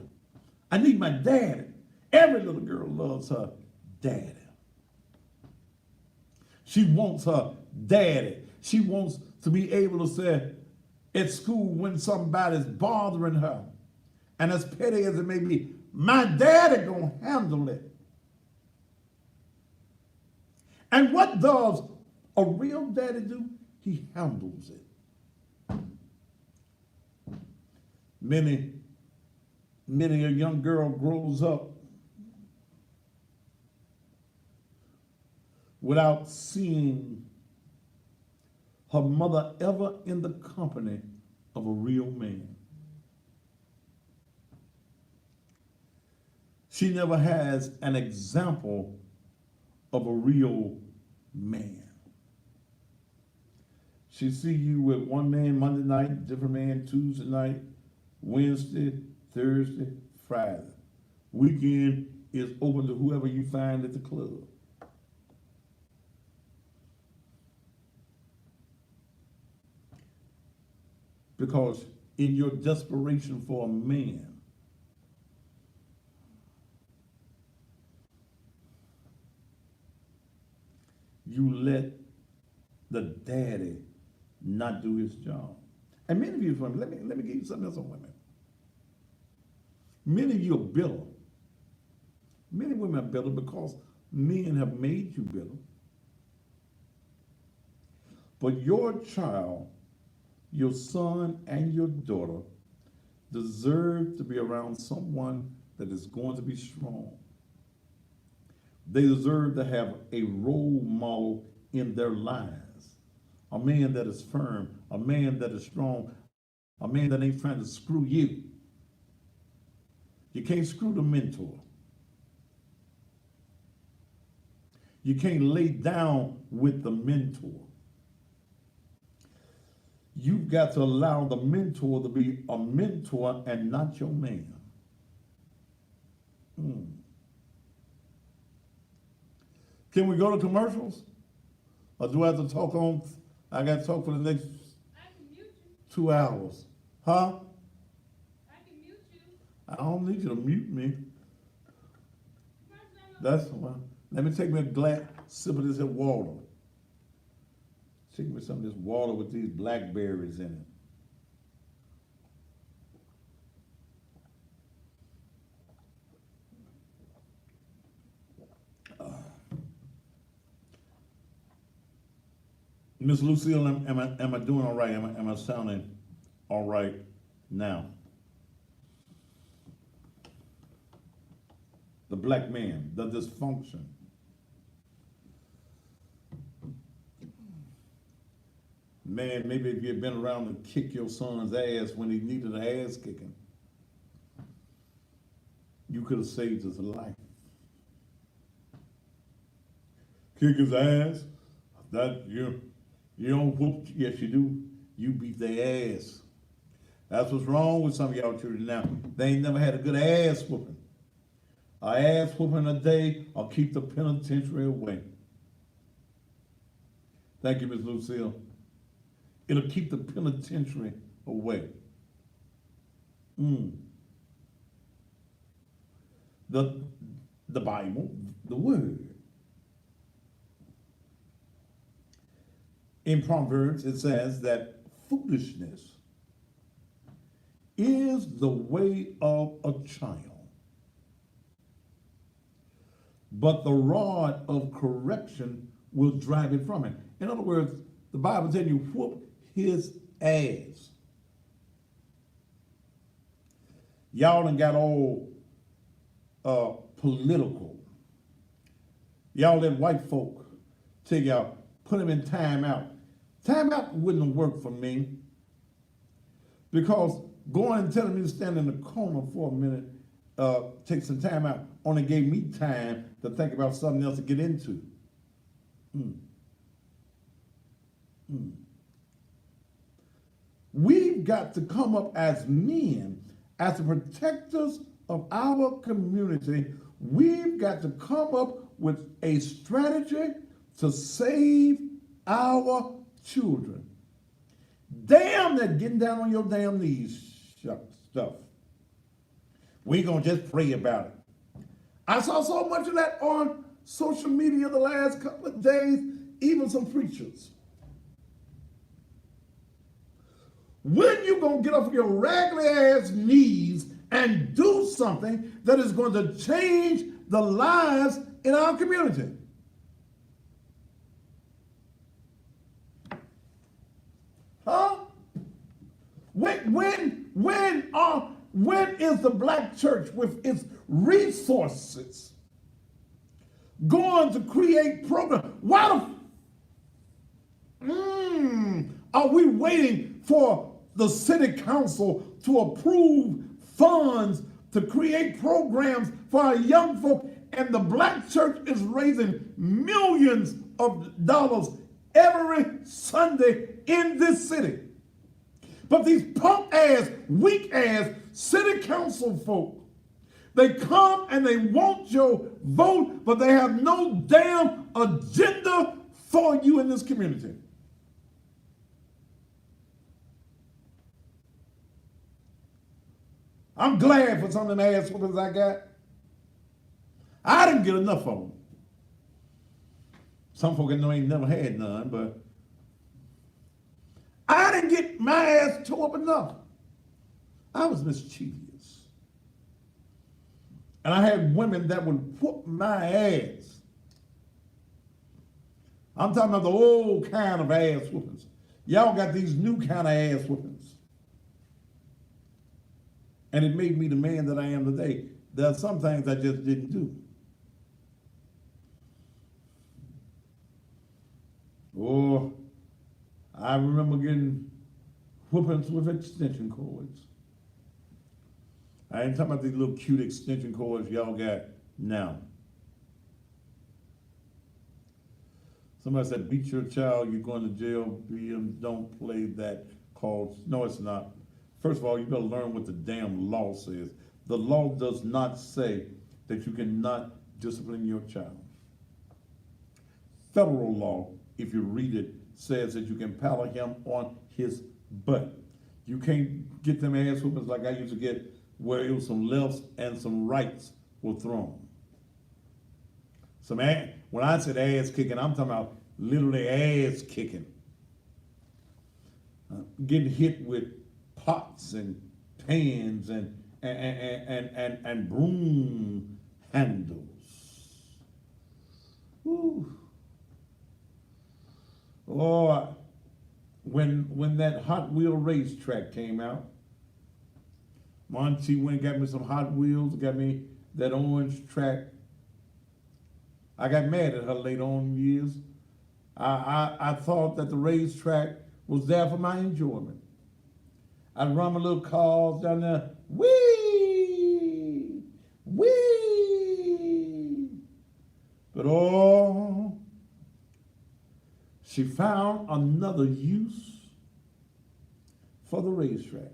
I need my daddy. Every little girl loves her daddy. She wants her daddy. She wants to be able to say at school when somebody's bothering her And as petty as it may be, my daddy gonna handle it. And what does a real daddy do? He handles it. Many a young girl grows up without seeing her mother ever in the company of a real man. She never has an example of a real man. She see you with one man Monday night, different man Tuesday night, Wednesday, Thursday, Friday. Weekend is open to whoever you find at the club. Because in your desperation for a man, you let the daddy not do his job. And many of you women, let me give you something else on women. Many of you are bitter. Many women are bitter because men have made you bitter. But your child, your son and your daughter deserve to be around someone that is going to be strong. They deserve to have a role model in their lives. A man that is firm, a man that is strong, a man that ain't trying to screw you. You can't screw the mentor. You can't lay down with the mentor. You've got to allow the mentor to be a mentor and not your man. Can we go to commercials? Or do I have to talk on? I got to talk for the next I can mute you. 2 hours. Huh? I can mute you. I don't need you to mute me. First, I know. That's fine. Let me take me a glass sip of this here water. Take me some of this water with these blackberries in it. Miss Lucille, am I doing all right? Am I sounding all right now? The black man, the dysfunction. Man, maybe if you'd been around to kick your son's ass when he needed an ass kicking, you could have saved his life. Kick his ass? That you don't whoop, yes you do. You beat their ass. That's what's wrong with some of y'all children now. They ain't never had a good ass whooping. An ass whooping a day or keep the penitentiary away. Thank you, Miss Lucille. It'll keep the penitentiary away. The Bible, the Word. In Proverbs, it says that foolishness is the way of a child, but the rod of correction will drive it from it. In other words, the Bible tells you, whoop his ass. Y'all done got all political. Y'all let white folk tell y'all, put him in time out. Time out wouldn't work for me because going and telling me to stand in the corner for a minute, take some time out, only gave me time to think about something else to get into. We've got to come up as men, as the protectors of our community. We've got to come up with a strategy to save our children. Damn that getting down on your damn knees stuff. We ain't gonna just pray about it. I saw so much of that on social media the last couple of days, even some preachers. When you gonna get off your raggedy ass knees and do something that is going to change the lives in our community. Huh? When is the black church with its resources going to create programs? Why are we waiting for the city council to approve funds to create programs for our young folk? And the black church is raising millions of dollars every Sunday in this city. But these punk ass, weak ass city council folk, they come and they want your vote, but they have no damn agenda for you in this community. I'm glad for some of them ass whoopers I got. I didn't get enough of them. Some folk I know ain't never had none, but I didn't get my ass tore up enough. I was mischievous. And I had women that would whoop my ass. I'm talking about the old kind of ass whoopings. Y'all got these new kind of ass whoopings. And it made me the man that I am today. There are some things I just didn't do. Oh, I remember getting whoopings with extension cords. I ain't talking about these little cute extension cords y'all got now. Somebody said, beat your child, you're going to jail. Don't play that called. No, it's not. First of all, you better learn what the damn law says. The law does not say that you cannot discipline your child. Federal law, if you read it, says that you can paddle him on his butt. You can't get them ass whoopings like I used to get, where it was some lefts and some rights were thrown. When I said ass kicking, I'm talking about literally ass kicking. Getting hit with pots and pans and broom handles. Whew. Or when that Hot Wheel racetrack came out, Monty went and got me some Hot Wheels, got me that orange track. I got mad at her later on in years. I thought that the racetrack was there for my enjoyment. I'd run my little cars down there, wee, wee. But oh, she found another use for the racetrack.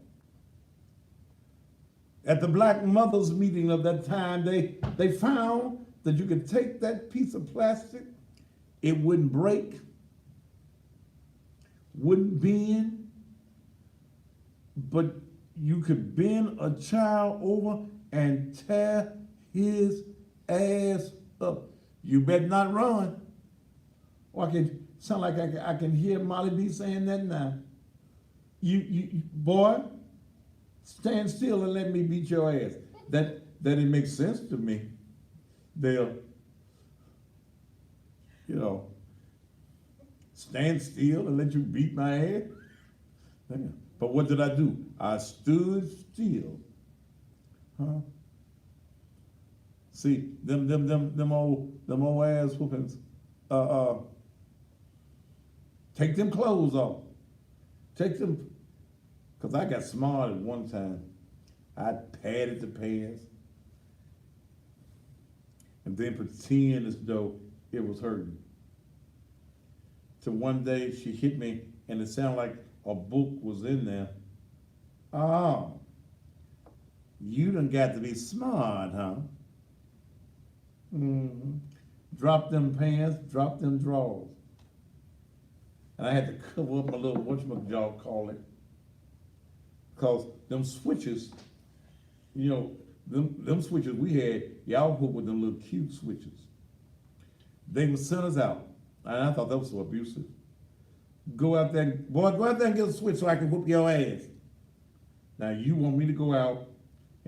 At the Black Mothers meeting of that time, they found that you could take that piece of plastic, it wouldn't break, wouldn't bend, but you could bend a child over and tear his ass up. You better not run. Or I can sound like I can hear Molly B saying that now. You boy, stand still and let me beat your ass. That it makes sense to me. They'll, stand still and let you beat my ass. But what did I do? I stood still. Huh? See, them old ass whoopings. Take them clothes off. Take them, because I got smart at one time. I padded the pants and then pretend as though it was hurting. So one day she hit me and it sounded like a book was in there. Oh, you done got to be smart, huh? Mm-hmm. Drop them pants, drop them drawers. And I had to cover up my little whatchamajal call it. Because them switches, them switches we had, y'all put with them little cute switches. They would send us out. And I thought that was so abusive. Go out there and get a switch so I can whoop your ass. Now you want me to go out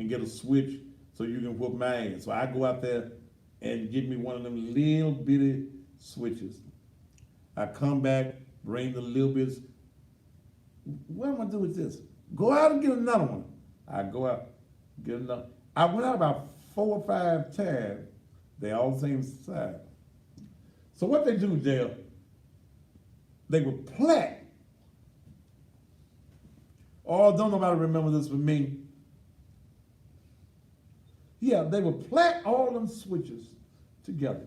and get a switch so you can whoop my ass. So I go out there and get me one of them little bitty switches. I come back, bring the little bits. What am I gonna do with this? Go out and get another one. I go out, get another. I went out about 4 or 5 times. They all the same size. So what they do, Dale, they would plait. Oh, don't nobody remember this but me. Yeah, they would plait all them switches together.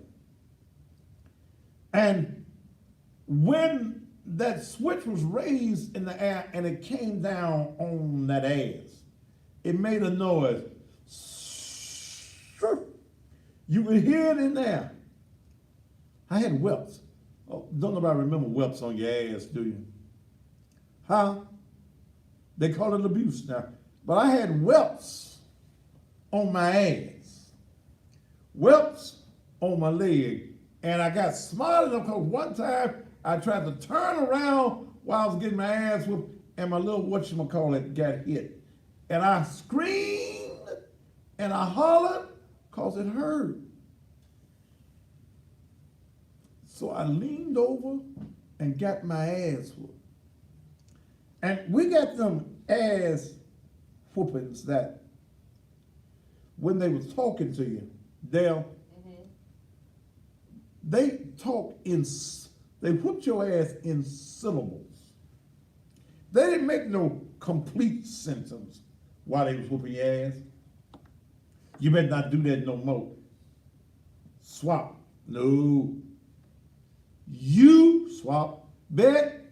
And when that switch was raised in the air and it came down on that ass, it made a noise. You could hear it in there. I had whelps. Oh, don't nobody remember whelps on your ass, do you? Huh? They call it abuse now. But I had whelps on my ass, whelps on my leg, and I got smart enough because one time I tried to turn around while I was getting my ass whooped, and my little whatchamacallit got hit. And I screamed and I hollered because it hurt. So I leaned over and got my ass whooped. And we got them ass whoopings that when they was talking to you, they talk they whooped your ass in syllables. They didn't make no complete sentence while they was whooping your ass. You better not do that no more. Swap. No. You, swap, bet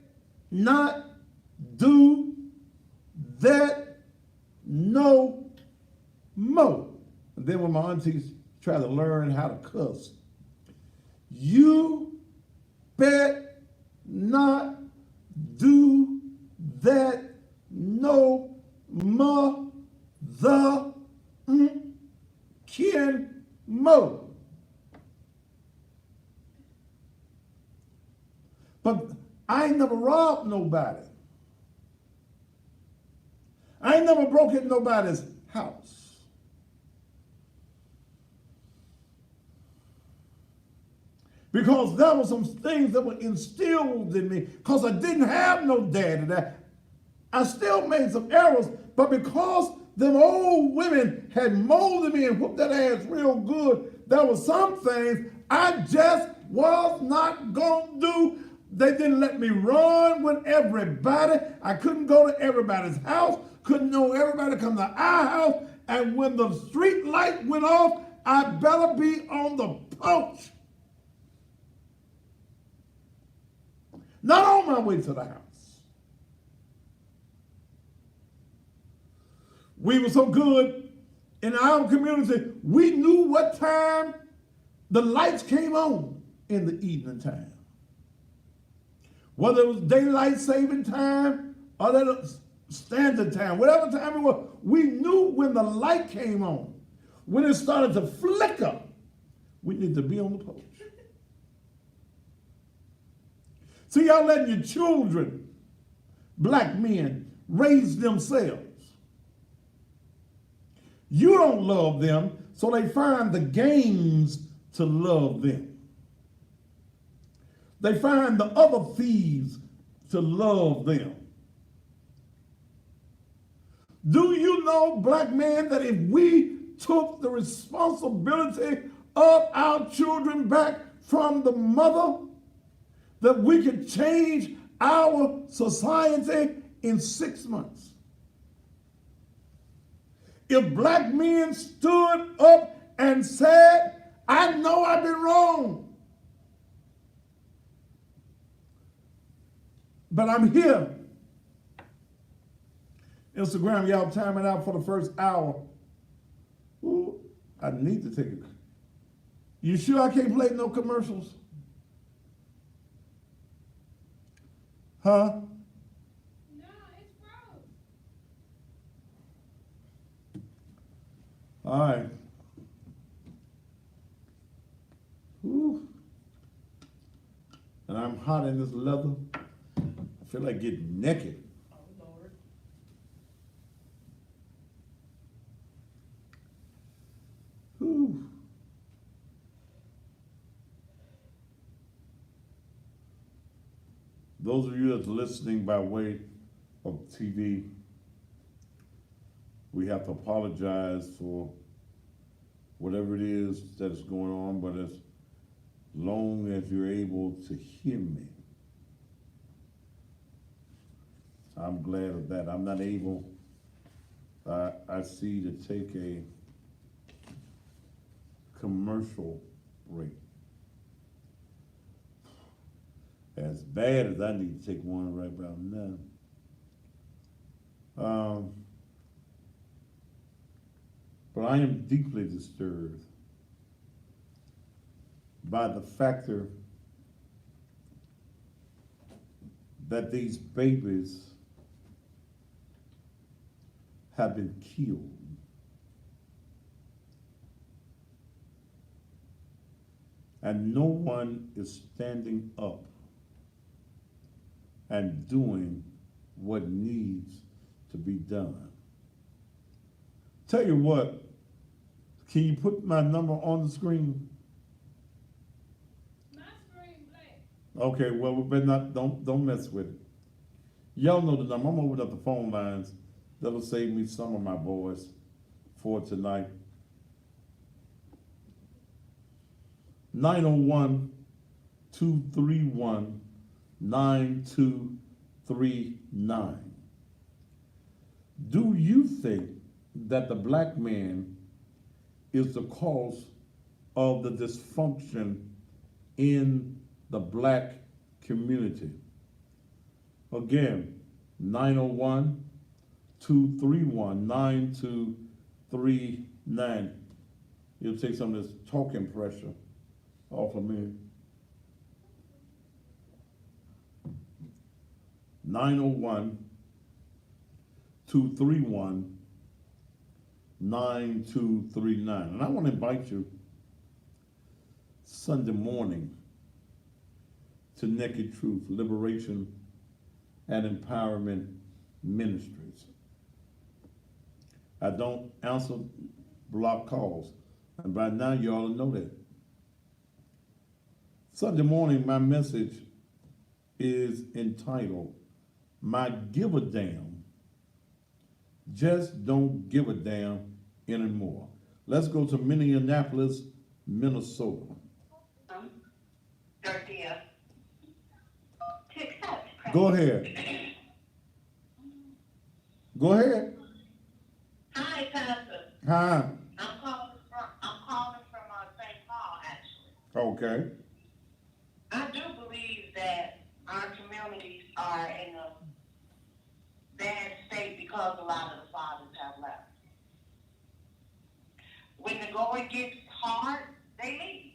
not do that no more. And then when my aunties try to learn how to cuss, you bet not do that no mother kin mo. But I ain't never robbed nobody. I ain't never broke into nobody's house. Because there were some things that were instilled in me because I didn't have no daddy. I still made some errors, but because them old women had molded me and whooped that ass real good, there were some things I just was not going to do. They didn't let me run with everybody. I couldn't go to everybody's house, couldn't know everybody come to our house, and when the street light went off, I better be on the porch. Not on my way to the house. We were so good in our community, we knew what time the lights came on in the evening time. Whether it was daylight saving time or that standard time, whatever time it was, we knew when the light came on. When it started to flicker, we need to be on the porch. See, y'all letting your children, black men, raise themselves. You don't love them, so they find the games to love them. They find the other thieves to love them. Do you know, black men, that if we took the responsibility of our children back from the mother, that we could change our society in 6 months? If black men stood up and said, I know I've been wrong, but I'm here. Instagram, y'all timing out for the first hour. Ooh, I need to take it. You sure I can't play no commercials? Huh? No, it's froze. All right. Ooh. And I'm hot in this leather. I feel like getting naked. Oh, Lord. those of you that's listening by way of TV, we have to apologize for whatever it is that's going on, but as long as you're able to hear me, I'm glad of that. I'm not able, I see, to take a commercial break. As bad as I need to take one right about now. But I am deeply disturbed by the factor that these babies have been killed. And no one is standing up and doing what needs to be done. Tell you what, can you put my number on the screen? My screen black. Okay, well, we better not, don't mess with it. Y'all know the number. I'm opening up the phone lines. That'll save me some of my voice for tonight. 901-231-9239. Do you think that the black man is the cause of the dysfunction in the black community? Again, 901-231-9239. You'll take some of this talking pressure off of me. 901-231-9239. And I want to invite you Sunday morning to Naked Truth, Liberation and Empowerment Ministries. I don't answer block calls, and by now you all know that. Sunday morning, my message is entitled, My Give a Damn, Just Don't Give a Damn Anymore. Let's go to Minneapolis, Minnesota. Dorothea. To accept. Go ahead. Go ahead. Hi, Pastor. Hi. I'm calling from St. Paul, actually. Okay. I do believe that our communities are in a bad state because a lot of the fathers have left. When the going gets hard, they leave.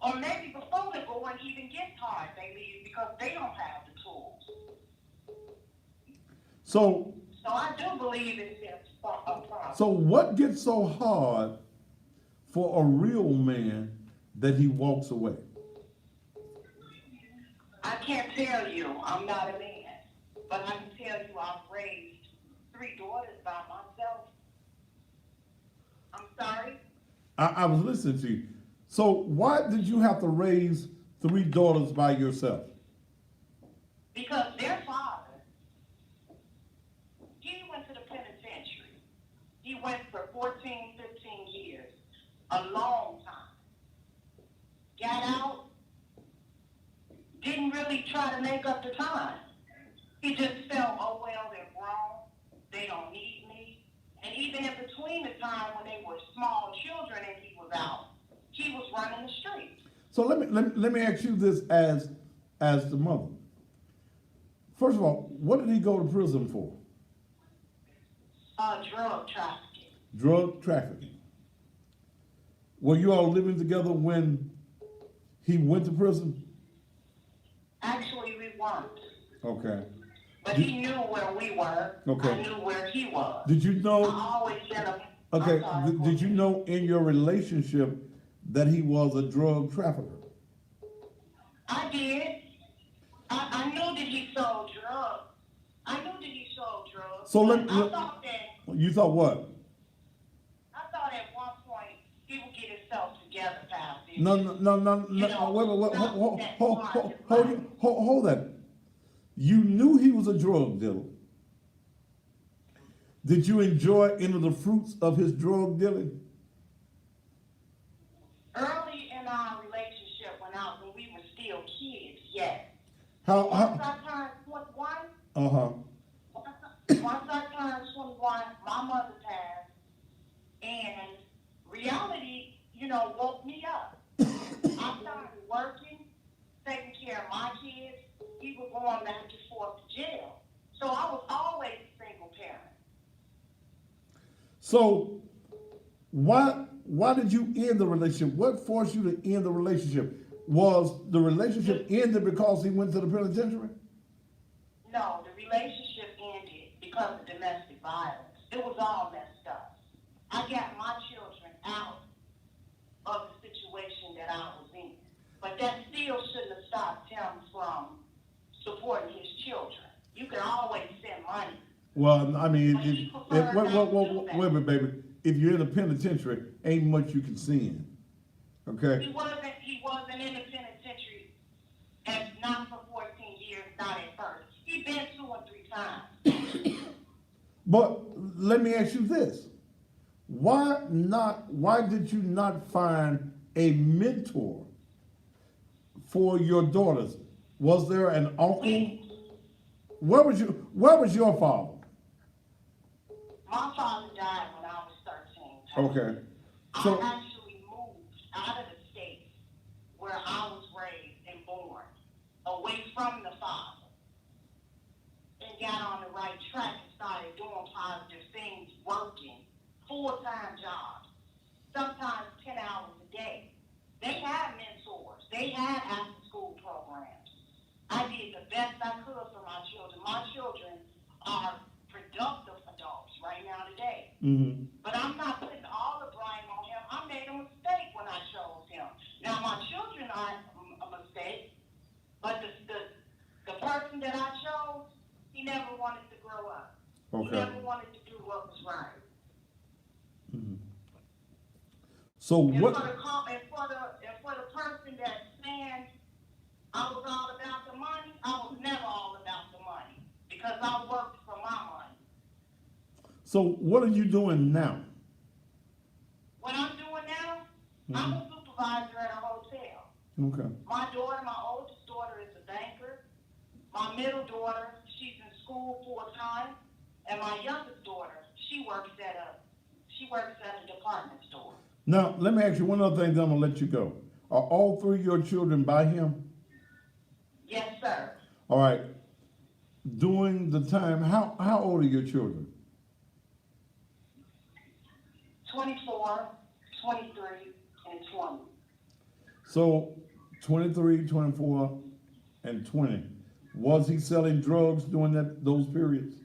Or maybe before the going even gets hard, they leave because they don't have the tools. So I do believe it's a problem. So what gets so hard for a real man that he walks away? I can't tell you, I'm not a man, but I can tell you I've raised 3 daughters by myself. I'm sorry? I was listening to you. So why did you have to raise 3 daughters by yourself? Because their father, he went to the penitentiary. He went for 14, 15 years, a long time. Got out, didn't really try to make up the time. He just felt, oh well, they're grown, they don't need me. And even in between the time when they were small children and he was out, he was running the street. So let me ask you this as the mother. First of all, what did he go to prison for? Drug trafficking. Drug trafficking. Were you all living together when he went to prison? Actually, we weren't. Okay. But he knew where we were. Okay. I knew where he was. Did you I know? always said, Okay. Did you know in your relationship that he was a drug trafficker? I did. I knew that he sold drugs. I knew that he sold drugs. So I thought that. You thought what? I thought at one point he would get himself together, Pastor. No. You know, Wait, hold that. You knew he was a drug dealer. Did you enjoy any of the fruits of his drug dealing? Early in our relationship, when we were still kids, yes. How? Once I turned 21, Uh-huh. once I turned 21, my mother passed, and reality, woke me up. I started working, taking care of my kids. We were going back and forth to jail. So I was always a single parent. So why did you end the relationship? What forced you to end the relationship? Was the relationship ended because he went to the penitentiary? No, the relationship ended because of domestic violence. It was all messed up. I got my children out of the situation that I was in. But that still shouldn't have stopped him from supporting his children. You can always send money. Well, I mean, But he preferred not to do that. wait a minute, baby. If you're in the penitentiary, ain't much you can send. Okay? He wasn't in the penitentiary and not for 14 years, not at first. He'd been 2 or 3 times. But let me ask you this. Why did you not find a mentor for your daughters? Was there an uncle? Where was your father? My father died when I was 13. Okay. So I actually moved out of the state where I was raised and born, away from the father, and got on the right track and started doing positive things, working, full-time jobs, sometimes 10 hours a day. They had mentors. They had after-school programs. I did the best I could for my children. My children are productive adults right now today. mm-hmm. But I'm not putting all the blame on him. I made a mistake when I chose him. Now my children aren't a mistake, but the person that I chose, he never wanted to grow up. Okay. He never wanted to do what was right. Mm-hmm. So And what? for the person that's saying I was all about the money, I was never all about the money because I worked for my money. So what are you doing now? What I'm doing now, I'm a supervisor at a hotel. Okay. My oldest daughter is a banker. My middle daughter, she's in school full time. And my youngest daughter, she works at a department store. Now let me ask you one other thing. Then I'm gonna let you go. Are all 3 of your children by him? Yes, sir. All right. During the time, how old are your children? 24, 23, and 20. So 23, 24, and 20. Was he selling drugs during those periods?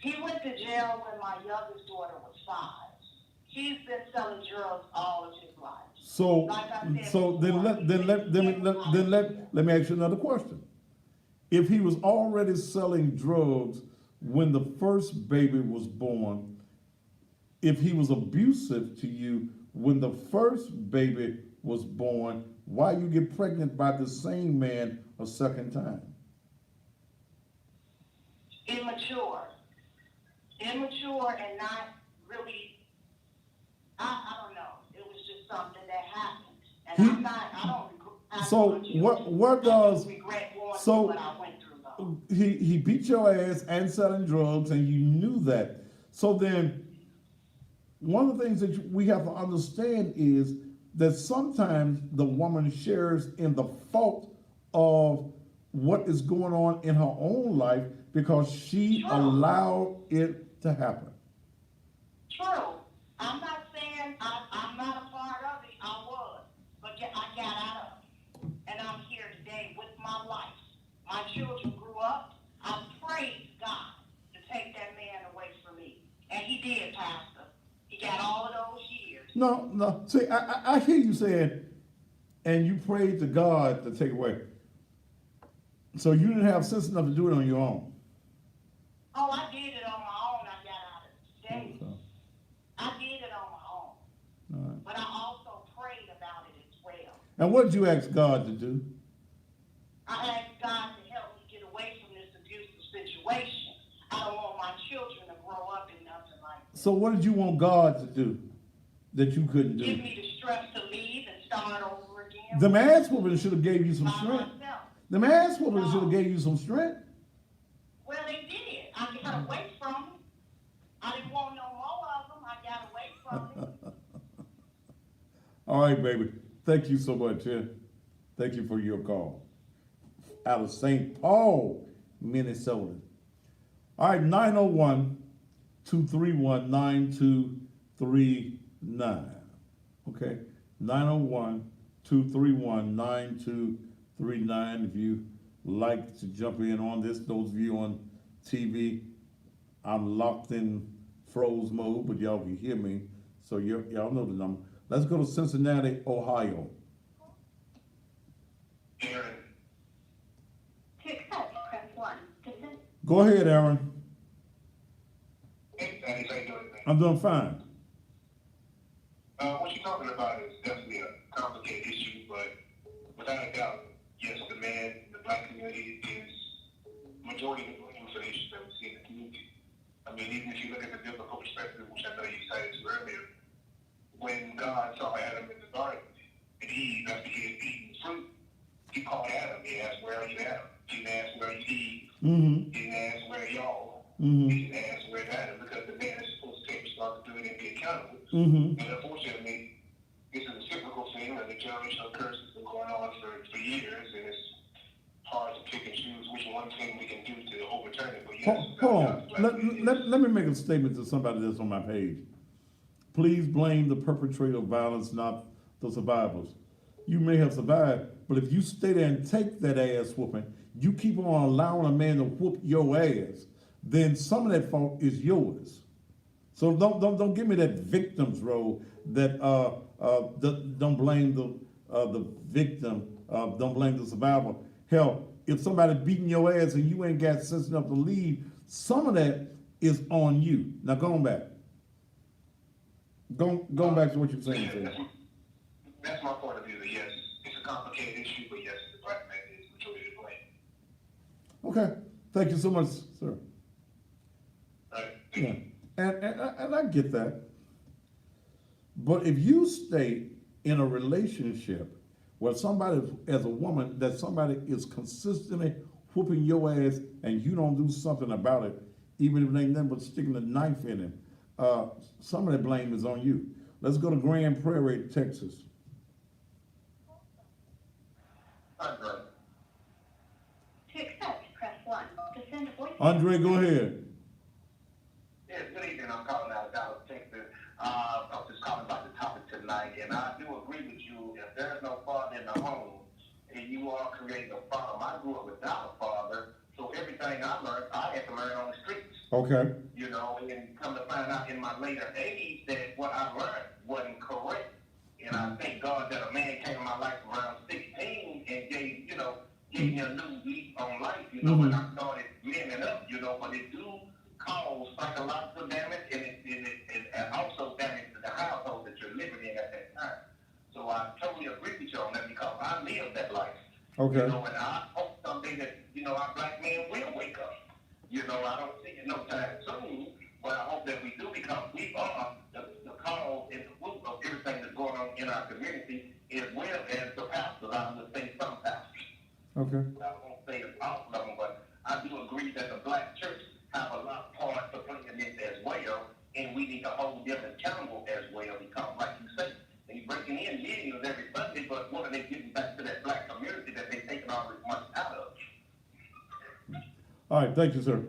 He went to jail when my youngest daughter was 5. He's been selling drugs all of his life. So, Like I said so then let me ask you another question. If he was already selling drugs when the first baby was born, if he was abusive to you when the first baby was born, why you get pregnant by the same man a second time? Immature and not really, I don't know. It was just something that happened. And I don't regret. So what does, regret going so through what I went through though. he beat your ass and selling drugs and you knew that. So then one of the things that we have to understand is that sometimes the woman shares in the fault of what is going on in her own life because she allowed it to happen. True. I'm not saying I'm not a part of it. I was. But I got out of it. And I'm here today with my life. My children grew up. I praise God to take that man away from me. And he did, Pastor. He got all of those years. No. See, I hear you saying, and you prayed to God to take away. So you didn't have sense enough to do it on your own. Oh, I did it on my own. I got out of the state. Okay. I did it on my own. All right. But I also prayed about it as well. And what did you ask God to do? I asked So what did you want God to do that you couldn't Give do? me the strength to leave and start over again. The ass whooping should have gave you some by strength. myself. The ass whooping should have gave you some strength. Well, they did. I got away from them. I didn't want no more of them. I got away from them. All right, baby. Thank you so much. Yeah. Thank you for your call. Out of St. Paul, Minnesota. All right, 901-231-9239. Okay, 901-231-9239. If you like to jump in on this, those of you on TV, I'm locked in froze mode, but y'all can hear me, so y'all know the number. Let's go to Cincinnati, Ohio. Aaron, To accept, press 1. To send, Go ahead, Aaron. hey, Danny, how you doing, man? I'm doing fine. What you're talking about is definitely a complicated issue, but without a doubt, yes, the black community is majority of the blame for the issues that we see in the community. I mean, even if you look at the biblical perspective, which I know you cited to earlier, when God saw Adam in the garden, and Eve, after he had eaten the fruit, he called Adam. He asked, "Where are you, Adam?" He didn't ask, "Where are you, Eve?" Mm-hmm. He didn't ask, "Where are y'all?" Mm-hmm. He didn't ask, "Where's Adam?" Because the man is supposed to take responsibility and be accountable. Mm-hmm. And unfortunately, this is a cyclical thing, and the generational curse has been going on for years, and it's hard to pick and choose which one thing we can do to overturn it. But yes, Hold on. Let me make a statement to somebody that's on my page. Please blame the perpetrator of violence, not the survivors. You may have survived, but if you stay there and take that ass whooping, you keep on allowing a man to whoop your ass, then some of that fault is yours. So don't give me that victim's role. That don't blame the victim. Don't blame the survivor. Hell, if somebody beating your ass and you ain't got sense enough to leave, some of that is on you. Now going back. Going back to what you're saying. Yeah, that's my point of view. That yes, it's a complicated issue, but yes, the black man is majority to blame. Okay. Thank you so much, sir. Right? Yeah. And I get that. But if you stay in a relationship where somebody, as a woman, that somebody is consistently whooping your ass and you don't do something about it, even if it ain't nothing but sticking a knife in it, some of the blame is on you. Let's go to Grand Prairie, Texas. Andre. to accept, press 1. To send a voice. Andre, go ahead. Yes, good evening. I'm calling out of Dallas, Texas. I'm just calling about the topic tonight, and I do agree with you. If there's no father in the home, and you are creating a problem, I grew up without a father, so everything I learned, I had to learn on the streets. Okay. You know, and come to find out in my later age that what I learned wasn't correct. And I thank God that a man came in my life around 16 and gave me a new lease on life, and I started manning up, but it do cause psychological damage and it also damage to the household that you're living in at that time. So I totally agree with you on that because I lived that life. Okay. And I hope someday that, our black men will wake up. I don't see it no time soon, but I hope that we do because we are the cause and the root of everything that's going on in our community as well as the pastors. I would say some pastors. Okay. I won't say it's all of them, but I do agree that the black church have a lot of part to play in this as well, and we need to hold them accountable as well because, like you say, they breaking in millions every Sunday, but what are they getting back to that black community that they taking all this money out of? All right. Thank you, sir.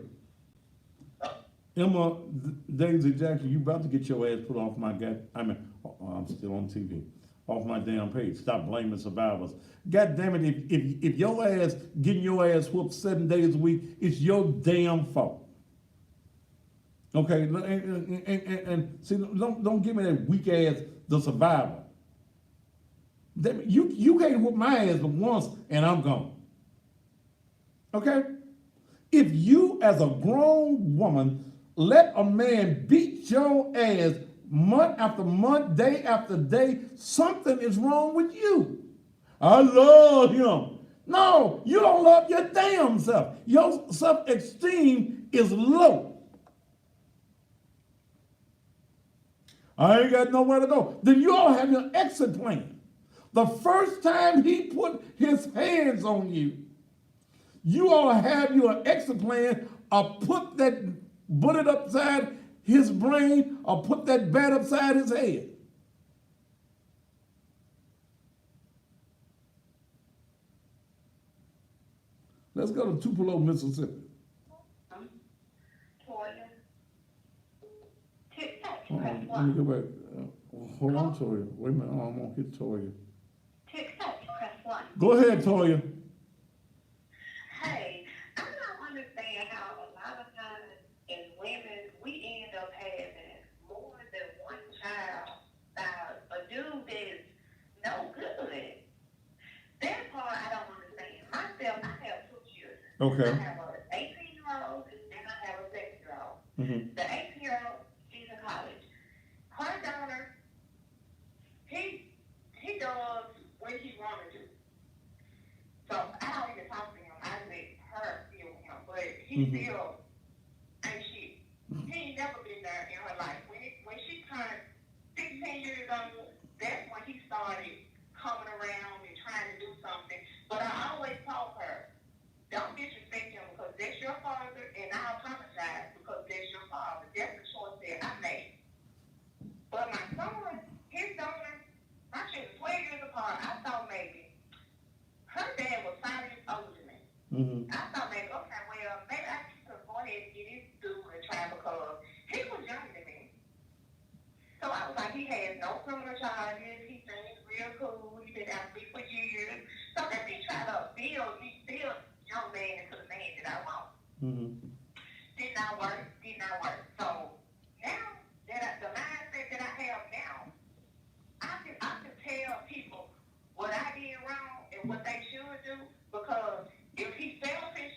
Emma Daisy Jackson, you about to get your ass put off my I'm still on TV. Off my damn page. Stop blaming survivors. God damn it, if your ass getting your ass whooped 7 days a week, it's your damn fault. Okay, and see, don't give me that weak ass, the survivor. You can't whoop my ass but once and I'm gone. Okay? If you as a grown woman let a man beat your ass month after month, day after day, something is wrong with you. I love him. No, you don't love your damn self. Your self-esteem is low. I ain't got nowhere to go. Then you all have your exit plan. The first time he put his hands on you, you all have your exit plan or put that bullet upside his brain or put that bat upside his head. Let's go to Tupelo, Mississippi. Toya. Tic-tac, Hold press on, let me one. go back. Hold on, Toya. Wait a minute. Oh, I'm going to hit Toya. Tic-tac, press one. Go ahead, Toya. Hey, I don't understand how a lot of times as women, we end up having more than one child by a dude that's no good. That part I don't understand. Myself, I have two children. Okay. I have an 18-year-old and I have a 6-year-old. Mm-hmm. The 18-year-old, she's in college. Her daughter, he does what he wants to do. So I don't even talk to him. I let her deal with him. But he still ain't shit. He ain't never been there in her life. When she turned 16 years old, that's when he started coming around and trying to do something. But I always told her, don't disrespect him because that's your father, and I apologize because that's your father. That's the choice that I made. But my son, his daughter, my shit is 12 years apart. I thought maybe her dad was 5 years older than me. Mm-hmm. I thought maybe, okay, well, maybe I need to go ahead and get his dude and try because he was younger than me. So I was like, he has no criminal charges. He seems real cool. He's been out with me for years. So let me try to build young man into the man that I want. Mm-hmm. Did not work. So now that the mindset that I have now, I can tell people what I did wrong and what they should do because if he's selfish,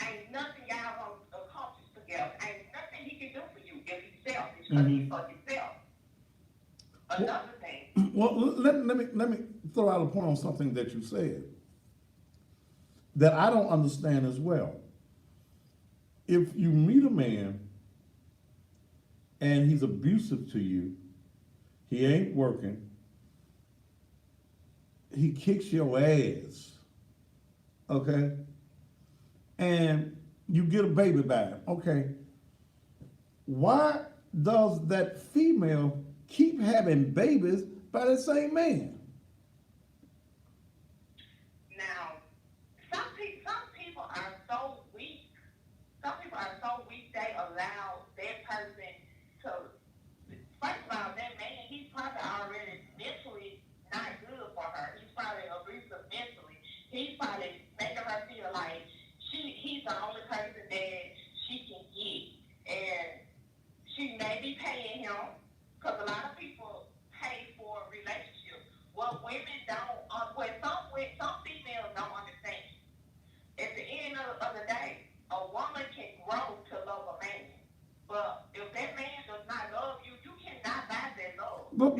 ain't nothing y'all gonna accomplish together. Ain't nothing he can do for you if he's selfish because he's for himself. Another thing. Well, let me throw out a point on something that you said that I don't understand as well. If you meet a man and he's abusive to you, he ain't working, he kicks your ass, okay, and you get a baby by him, okay, why does that female keep having babies by the same man? Now, some people are so weak. Some people are so weak they allow that person to. First of all, that man, he's probably already mentally not good for her. He's probably abusive mentally. He's probably making her feel like he's the only person that she can get, and she may be paying him because a lot of people pay for a relationship. What women don't, some females don't understand. At the end of the day, a woman can grow to love a man. But if that man does not love you, you cannot buy that love. But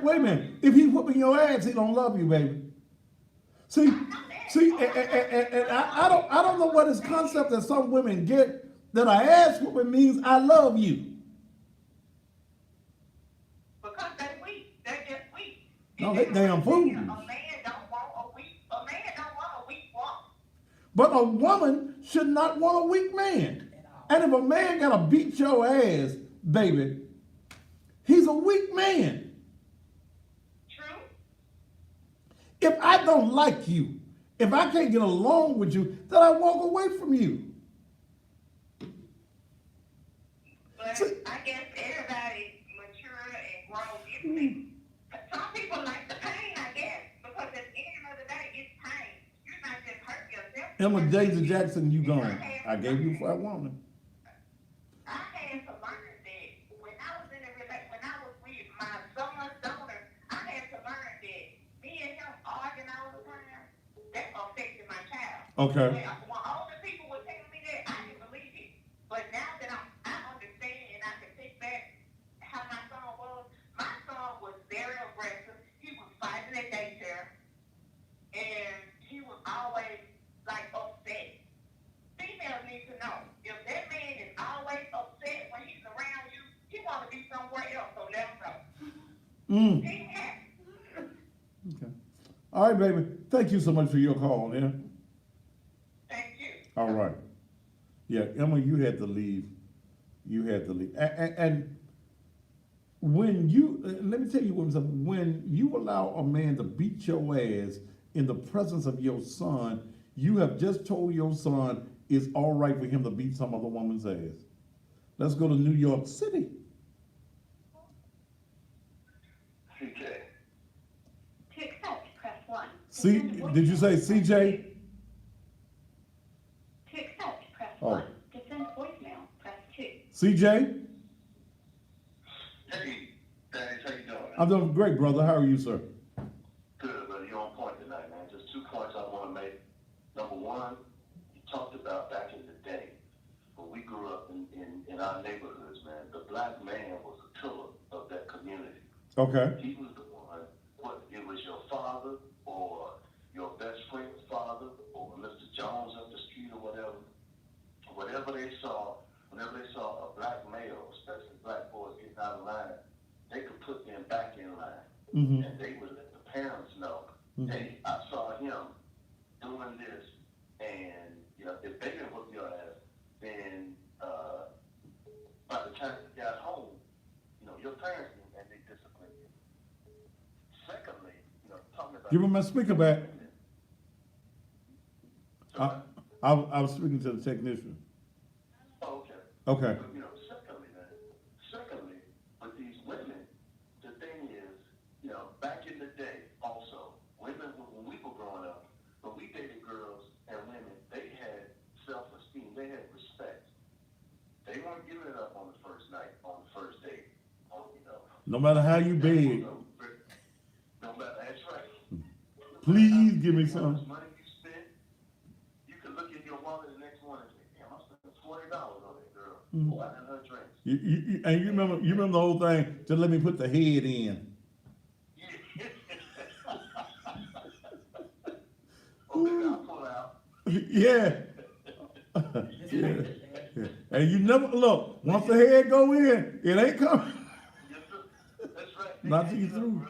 wait a minute. If he's whooping your ass, he don't love you, baby. See, and I don't know what this concept that some women get that a ass whooping means I love you. Because they're weak. They're just weak. No, they damn fools. A man don't want a weak woman. But a woman should not want a weak man. And if a man gotta beat your ass, baby, he's a weak man. True. If I don't like you, if I can't get along with you, then I walk away from you. But See, I guess everybody mature and grow differently. Some people like the pain, I guess, because at the end of the day, it's pain. You're not just hurting yourself. Emma Daisy Jackson, you gone. I gave you for a woman. I had to learn that when I was when I was with my son's daughter, I had to learn that me and him arguing all the time, that affected my child. Okay. When older people were telling me that, I didn't believe it. But now that I understand and I can think back how my son was very aggressive. He was fighting at daycare, and he was always like upset. Females need to know if that man is always upset when he's around you, he want to be somewhere else. So let him know. Mm. Okay. All right, baby. Thank you so much for your call, yeah? Thank you. All right. Yeah, Emma, you had to leave. You had to leave. And when you, let me tell you something, when you allow a man to beat your ass in the presence of your son, you have just told your son it's all right for him to beat some other woman's ass. Let's go to New York City. CJ. To accept, press 1. See, To send did you say voicemail, press CJ? 2. To accept, press Oh. 1. To send voicemail, press 2. CJ? Hey, Dennis, how you doing? I'm doing great, brother. How are you, sir? Good, brother. You're on point tonight, man. Just 2 points I want to make. Number one, you talked about back in the day when we grew up in our neighborhoods, man. The black man was a pillar of that community. Okay. He was the one, whether it was your father or your best friend's father or Mr. Jones up the street or whatever. Whatever they saw, whenever they saw a black male, especially black boys getting out of line, they could put them back in line. Mm-hmm. And they would let the parents know, Mhm. hey, I saw him doing this, and if they didn't whip your ass, then by the time you got home, your parents knew and they disciplined you. Secondly, talking about Give him my speaker back. So, I was speaking to the technician. oh, okay. Okay. But, secondly, with these women, the thing is, back in the day, also, women, when we were growing up, when we dated girls and women, they had self-esteem, they had respect. They weren't giving it up on the first night, on the first date, No matter how you beg, No matter, that's right. please give me How some. much money you spend, you can look in your wallet the next morning and say, damn, I spent $40 on that girl. Oh, I done her drinks. And you remember the whole thing. Just let me put the head in. Oh, baby, I'll pull out. Yeah. Yeah. And you never look. Once the head go in, it ain't coming. Yes, sir. That's right. Not till you through.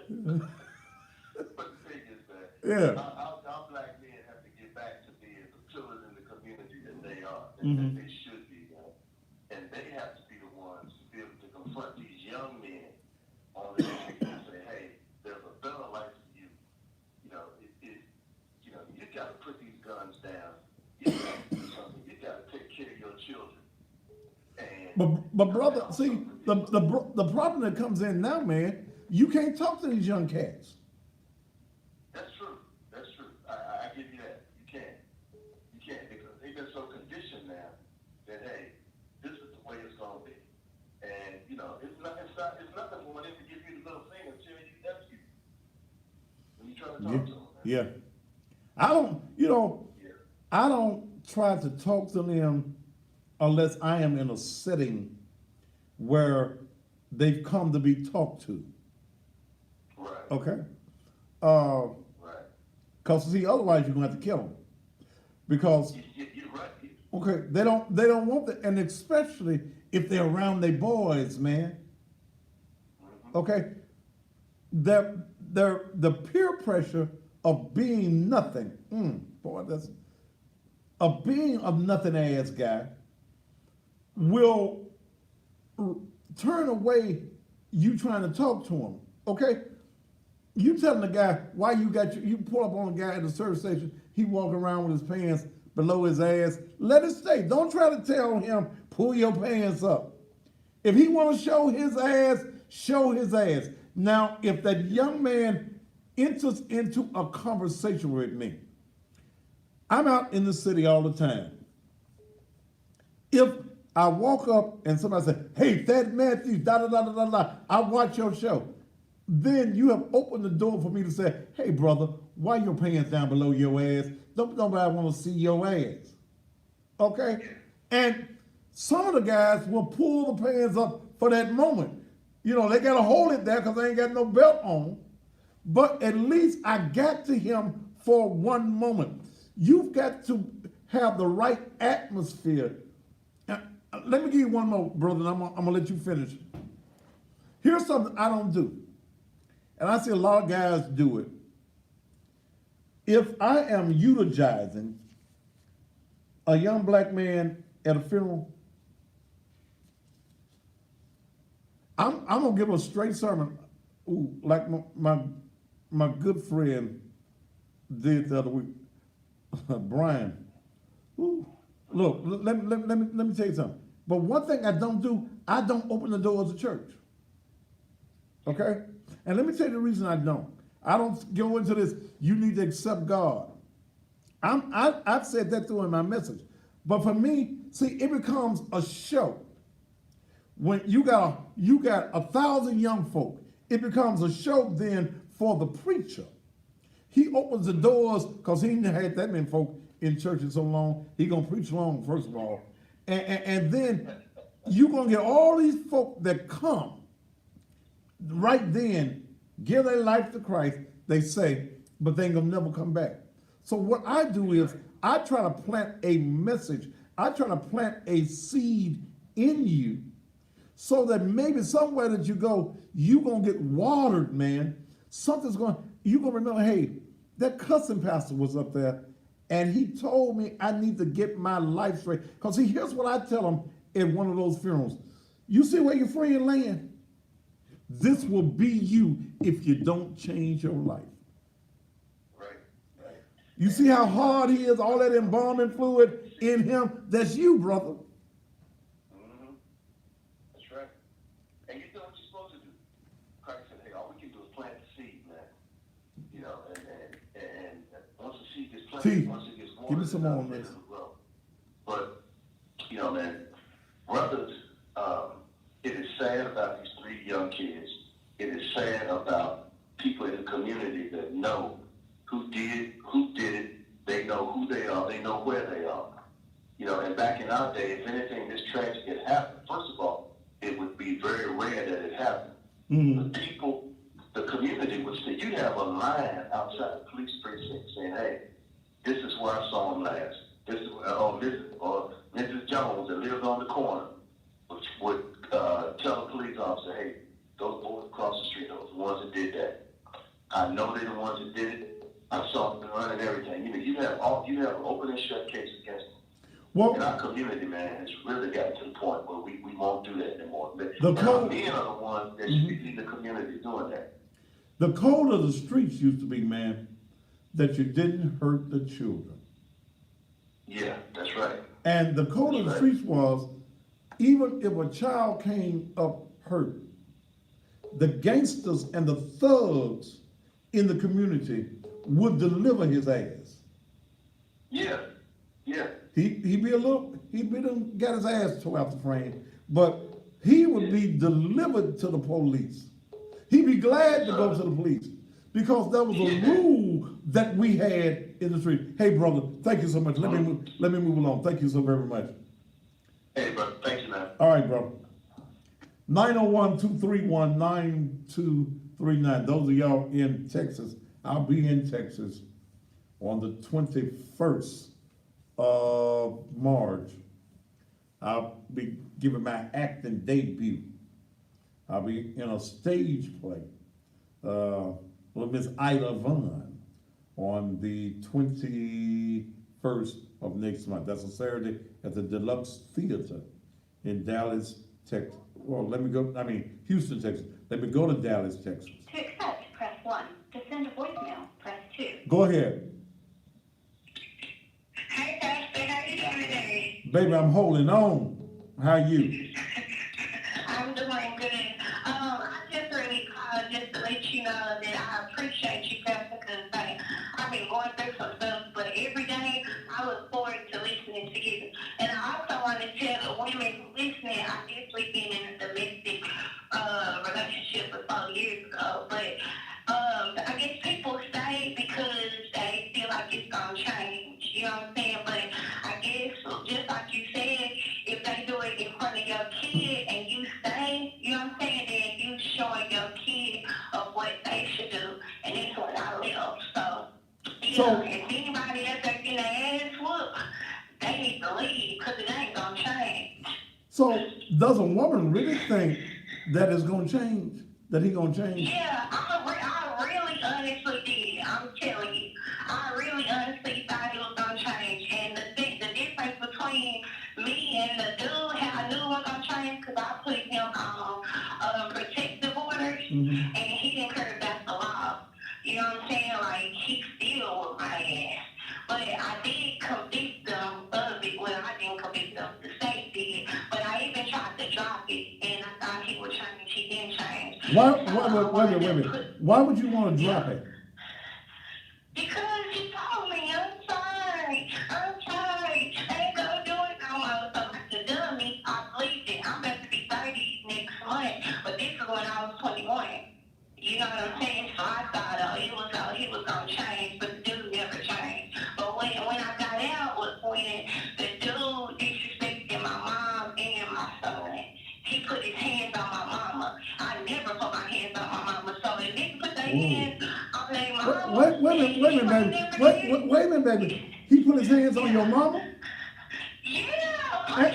But the thing is that Yeah. our black men have to get back to being the pillars in the community that they are, and Mhm. that they should be, and they have to be the ones to be able to confront these young men on the street and say, hey, there's a better life for you. You got to put these guns down. You got to do something. You got to take care of your children. And But brother, see the problem that comes in now, man. You can't talk to these young cats. That's true. That's true. I give you that. You can't. You can't because they've been so conditioned now that hey, this is the way it's gonna be. And it's nothing more than to give you the little thing and tell you that's you. When you try to talk to them. Man. Yeah. I don't try to talk to them unless I am in a setting where they've come to be talked to. Right. Okay? Right. Because see, otherwise you're gonna have to kill them. Because You're right. okay, they don't want that, and especially if they're around their boys, man. Mm-hmm. Okay? The peer pressure of being nothing. Boy, that's of being a nothing ass guy will turn away you trying to talk to him. Okay? You telling the guy why you pull up on a guy at the service station, he walking around with his pants below his ass. Let it stay. Don't try to tell him pull your pants up. If he want to show his ass, show his ass. Now, if that young man enters into a conversation with me, I'm out in the city all the time. If I walk up and somebody say, hey, Thad Matthews, da da da da da da, I watch your show. Then you have opened the door for me to say, hey, brother, why your pants down below your ass? Don't nobody want to see your ass. Okay? And some of the guys will pull the pants up for that moment. They got to hold it there because they ain't got no belt on. But at least I got to him for one moment. You've got to have the right atmosphere. Let me give you one more, brother, and I'm going to let you finish. Here's something I don't do, and I see a lot of guys do it. If I am eulogizing a young black man at a funeral, I'm gonna give a straight sermon, ooh, like my good friend did the other week, Brian. Ooh, look, let me tell you something. But one thing I don't do, I don't open the doors of church. Okay? And let me tell you the reason I don't. I don't go into this, you need to accept God. I've said that through in my message. But for me, see, it becomes a show. When you got 1,000 young folk, it becomes a show then for the preacher. He opens the doors because he ain't had that many folk in church in so long. He gonna preach long, first of all. And then you're gonna get all these folk that come right then, give their life to Christ, they say, but they ain't gonna never come back. So what I do is I try to plant a message, I try to plant a seed in you so that maybe somewhere that you go, you're gonna get watered, man. You're gonna remember, hey, that cussing pastor was up there and he told me I need to get my life straight. Because see, here's what I tell them at one of those funerals. You see where your friend laying? This will be you if you don't change your life. Right. You see how hard he is, all that embalming fluid in him? That's you, brother. Mm-hmm. That's right. And you know what you're supposed to do. Christ said, hey, all we can do is plant the seed, man. You know, and once the seed gets planted, once it gets watered, give me some more on this. it'll grow. But, you know, man, brothers, it is sad about these 3 young kids. It is sad about people in the community that know who did it. They know who they are. They know where they are. You know, and back in our day, if anything this tragic had happened, first of all, it would be very rare that it happened. Mm-hmm. The people, the community would say, you have a line outside the police precinct saying, hey, this is where I saw him last. This is or Mrs. Jones that lives on the corner would tell the police officer, hey, those boys across the street, those the ones that did that. I know they're the ones that did it. I saw them running everything. You know, you have an open and shut case against them. Well, in our community, man, it's really gotten to the point where we won't do that anymore. The code, men are the ones that should be leading the community doing that. The code of the streets used to be, man, that you didn't hurt the children. Yeah, that's right. And the code of the streets was, even if a child came up hurt, the gangsters and the thugs in the community would deliver his ass. Yeah, yeah. He'd been got his ass tore out the frame, but he would be delivered to the police. He'd be glad to go to the police because that was a rule that we had in the street. Hey, brother, thank you so much. Let me move along. Thank you so very much. Hey, brother, thank you, man. All right, bro. 901-231-9239. Those of y'all in Texas, I'll be in Texas on the 21st of March. I'll be giving my acting debut. I'll be in a stage play with Miss Ida Vaughn on the 21st of next month. That's a Saturday at the Deluxe Theater in Dallas, Texas. Well, Houston, Texas. Let me go to Dallas, Texas. To accept, press 1. To send a voicemail, press 2. Go ahead. Hey, Pastor, how you doing today? Baby, I'm holding on. How you? I'm doing good. I just really called just to let you know that I appreciate you, Pastor, because I've been going through some stuff, but every day I look forward to listening to you. And I also want to tell the women who listening, I've actually been in a domestic relationship for 4 years ago, but I guess people stay because they feel like it's going to change, you know what I'm saying? But I guess, just like you said, if they do it in front of your kid and you stay, you know what I'm saying, then you showing your kid of what they should do, and that's what I live. So, if anybody else that's getting their ass whooped, they need to leave because it ain't going to change. So does a woman really think that is gonna change? That he gonna change? Yeah, I really honestly did. I'm telling you, I really honestly thought it was gonna change. And the difference between me and the dude, how I knew it was gonna change, because I put him on protective orders, Mhm. and he didn't care about the law. You know what I'm saying? Like, he still was my ass. But I did convict them of it. Well, I didn't convict them, the state did. But I even tried to drop it, and I thought he would change. He didn't change. Wait a minute. Why would you want to drop it? Because he told me, I'm sorry, I ain't gonna do it no more. So like the dummy, I believed it. I'm about to be 30 next month, but this is when I was 21. You know what I'm saying? So I thought, he was gonna change, but the dude never changed. But when I got out was when the dude disrespected my mom and my son. He put his hands on my mama. I never put my hands on my mama. So if they put their hands on their mama, Wait a minute, baby. He put his hands on your mama? yeah. Wait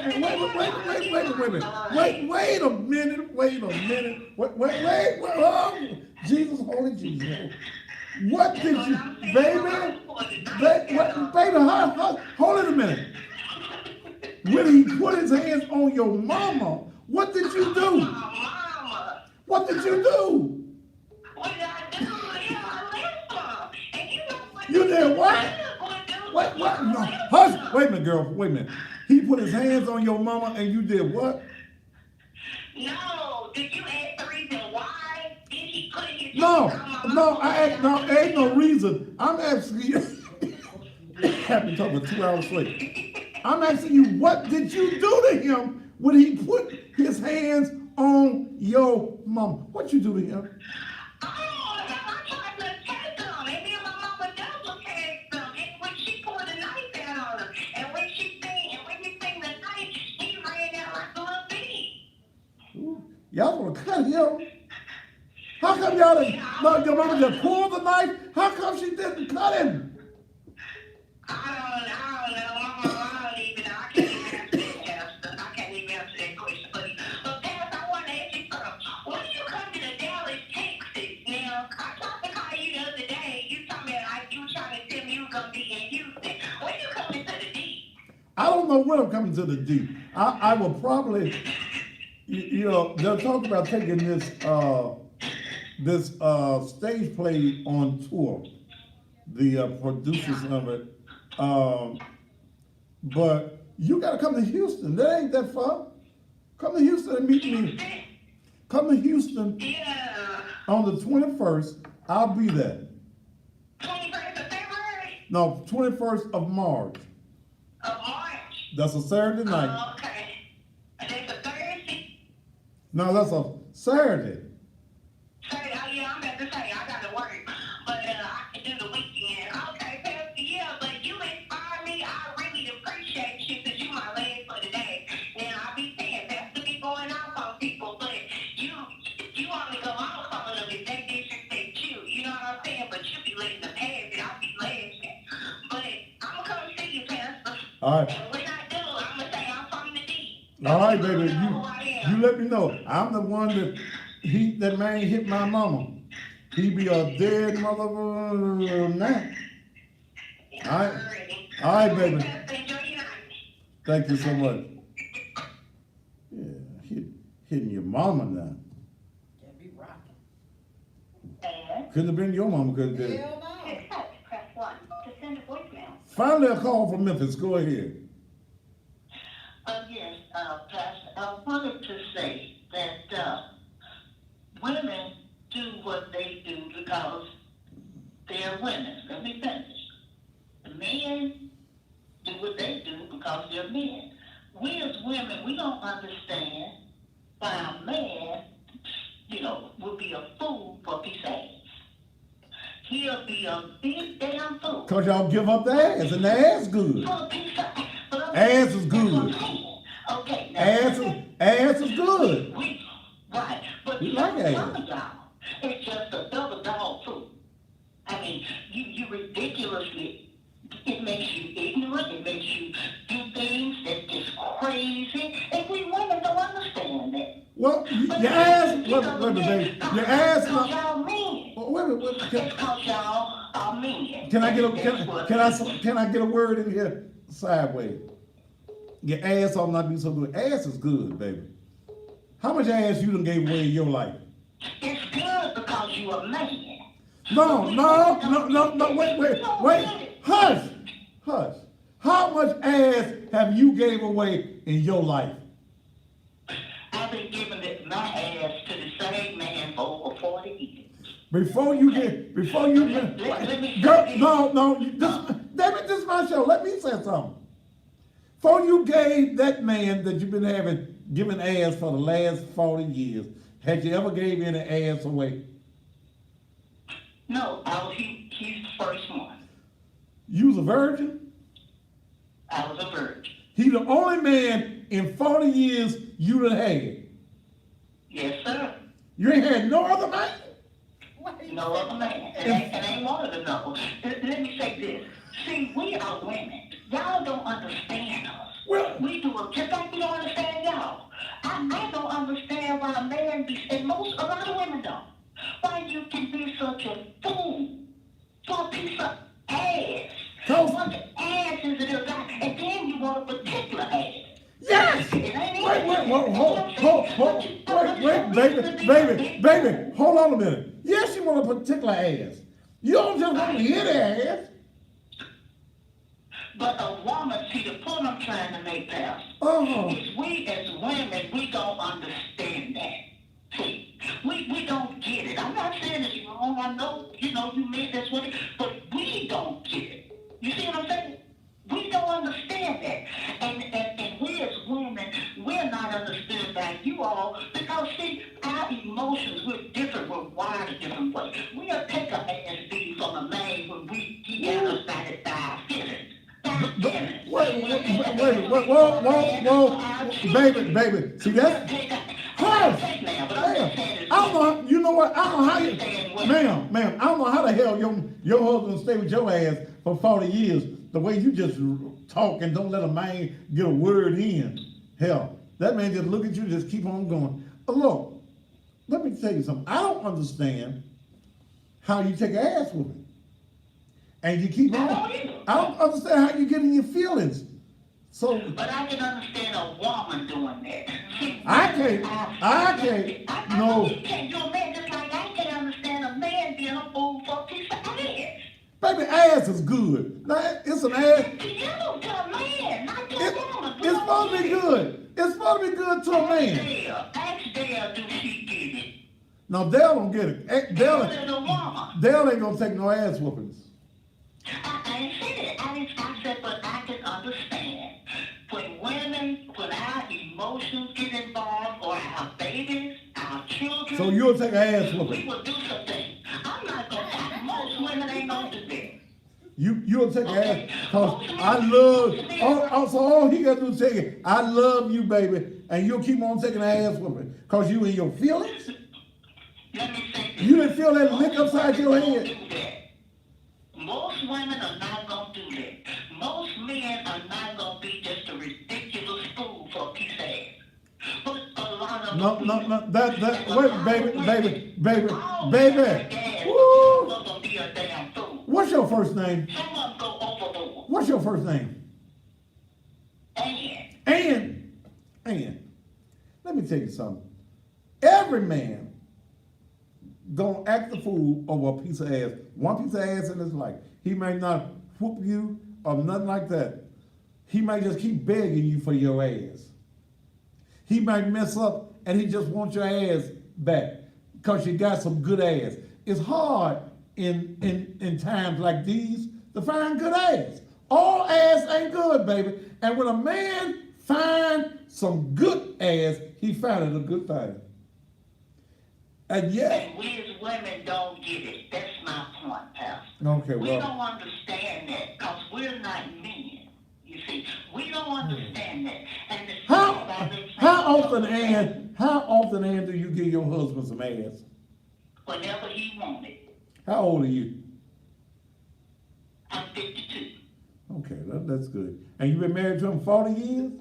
a minute. Oh, Jesus, holy Jesus. What did you, baby? Hold it a minute. When he put his hands on your mama, what did you do? Mama. What did you do? What did I do? Yeah, I left him. And you know what? You did what? What? No, hush. Wait a minute, girl. Wait a minute. He put his hands on your mama and you did what? No. Did you ask the reason why? Did he put his hands No, on my mama? ain't no reason. I'm asking you. I've been talking for 2 hours straight. I'm asking you, what did you do to him when he put his hands on your mama? What you do to him? Oh, I tried to attack him, and then my mama double tagged him, and when she pulled a knife out on him, and when he seen the knife, he ran out like a little bitty. Y'all gonna cut him? How come y'all didn't? No, your mama just pulled the knife. How come she didn't cut him? I don't know. I don't even know. I can't even answer that, Pastor. I can't even answer that question. But Pastor, I want to ask you something. When you come to the Dallas, Texas, now, I tried to call you the other day. You told me like you were trying to tell me you were going to be in Houston. When you coming to the D? I don't know when I'm coming to the D. I will probably, they'll talk about taking this stage play on tour. The producers of it. But you gotta come to Houston. That ain't that far. Come to Houston and meet me. Come to Houston Yeah. on the 21st. I'll be there. 21st of February? No, 21st of March. Of March? That's a Saturday night. Oh, okay. And that's a Thursday? No, that's a Saturday. Saturday, oh yeah, I'm about to say, I gotta work. But I can do the weekend. Okay, Pastor, yeah, but you inspire me. I really appreciate you because you my leg for the day. Now, I be saying, Pastor be going off on people, but you only go off on them if they disrespect you. You know what I'm saying? But you be letting them have it. I be laughing. But I'm gonna come see you, Pastor. All right. And when I do, I'm gonna say I'm from the D. All right, baby. You know who I am. You let me know. I'm the one that man hit my mama. He be a dead motherfucker now. All right, baby. Thank you so much. Yeah, hitting your mama now. Can't be rocking. And Couldn't have been your mama, could have been. Hell to no. accept, press 1. To send a voicemail. Finally a call from Memphis. Go ahead. Yes, Pastor, I wanted to say that women do what they do because they're women. Let me finish. The men do what they do because they're men. We as women, we don't understand why a man, would be a fool for a piece of ass. He'll be a big damn fool. Cause y'all give up the ass, and the ass good. For a piece of ass. Ass is good. Okay, now. Ass is good. Right, but We some like ass. of y'all, it's just a double dog food. I mean, you ridiculously, it makes you ignorant, it makes you do things that's just crazy, and we women don't understand that. Well, But Your ass, You wait, know, wait a minute, it's your ass, because y'all mean. wait a minute, It's because y'all are mean. can I get That's a, what- can I get a word in here sideways? Your ass ought not be so good. Ass is good, baby. How much ass you done gave away in your life? It's good because you a man. No, wait, hush. How much ass have you gave away in your life? I've been giving my ass to the same man for over 40 years. Before you get, Let me girl, say no, David, this is my show. Let me say something. Before you gave that man that you've been giving ass for the last 40 years, had you ever gave any ass away? No, he's the first one. You was a virgin? I was a virgin. He the only man in 40 years you done had. Yes, sir. You ain't had no other man? No other man. And I ain't wanted to know. Let me say this. See, we are women. Y'all don't understand us. Well, We do it just like we don't understand y'all. I don't understand why a man and a lot of women don't. Why you can be such a fool for a piece of ass. Toast. What ass is it about? And then you want a particular ass. yes! It ain't Wait, baby, hold on a minute. Yes, you want a particular ass. You don't just want to hear the ass. But a woman, see, the point I'm trying to make, Pastor, Uh-huh. is we as women, we don't understand that. See, we don't get it. I'm not saying it's wrong. I know, you mean that's what it, but we don't get it. You see what I'm saying? We don't understand that. And we as women, we're not understood by you all because, see, our emotions, we're different. We're wired a different way. We'll take a ass beating from a man when we get us by our feelings. Wait, baby. See, that's, hush. Ma'am, I don't know, you know what, I don't know how you, ma'am, I don't know how the hell your husband stay with your ass for 40 years, the way you just talk and don't let a man get a word in. Hell, that man just look at you and just keep on going. Look, let me tell you something. I don't understand how you take an ass whooping. And you keep on. I don't understand how you get in your feelings. So, but I can understand a woman doing that. See, I can't. No. You can't do a man just like I can understand a man being a fool for a piece of ass. Baby, ass is good. Now, it's an ass. To you, to a man, not to a woman. It's supposed to be good. It's supposed to be good to a man. Ask Dale, do she get it? No, Dale don't get it. Dale ain't gonna take no ass whoopings. I ain't said it. I said, but I can understand when our emotions get involved, or our babies, our children. So you'll take an ass We whooping. will do something. I'm not gonna. Most women ain't gonna do that. You'll take an ass, cause I love. So all he gotta do is take it. I love you, baby, and you'll keep on taking an ass whooping, cause you in your feelings. Let me say this. You didn't feel that lick upside your head. Most women are not going to do that. Most men are not going to be just a ridiculous fool for a piece of ass. But a lot of No, wait, baby. Woo! Woo! Be a damn fool. What's your first name? Some of them go overboard. What's your first name? Ann. Let me tell you something. Every man gonna act the fool over a piece of ass. One piece of ass in his life. He may not whoop you or nothing like that. He might just keep begging you for your ass. He might mess up and he just wants your ass back because you got some good ass. It's hard in times like these to find good ass. All ass ain't good, baby. And when a man finds some good ass, he found it a good thing. And And we as women don't get it. That's my point, Pastor. Okay, We well. don't understand that because we're not men. You see, we don't understand that. And the How often, Ann, do you give your husband some ass? whenever he wanted. How old are you? I'm 52. Okay, that's good. And you've been married to him 40 years?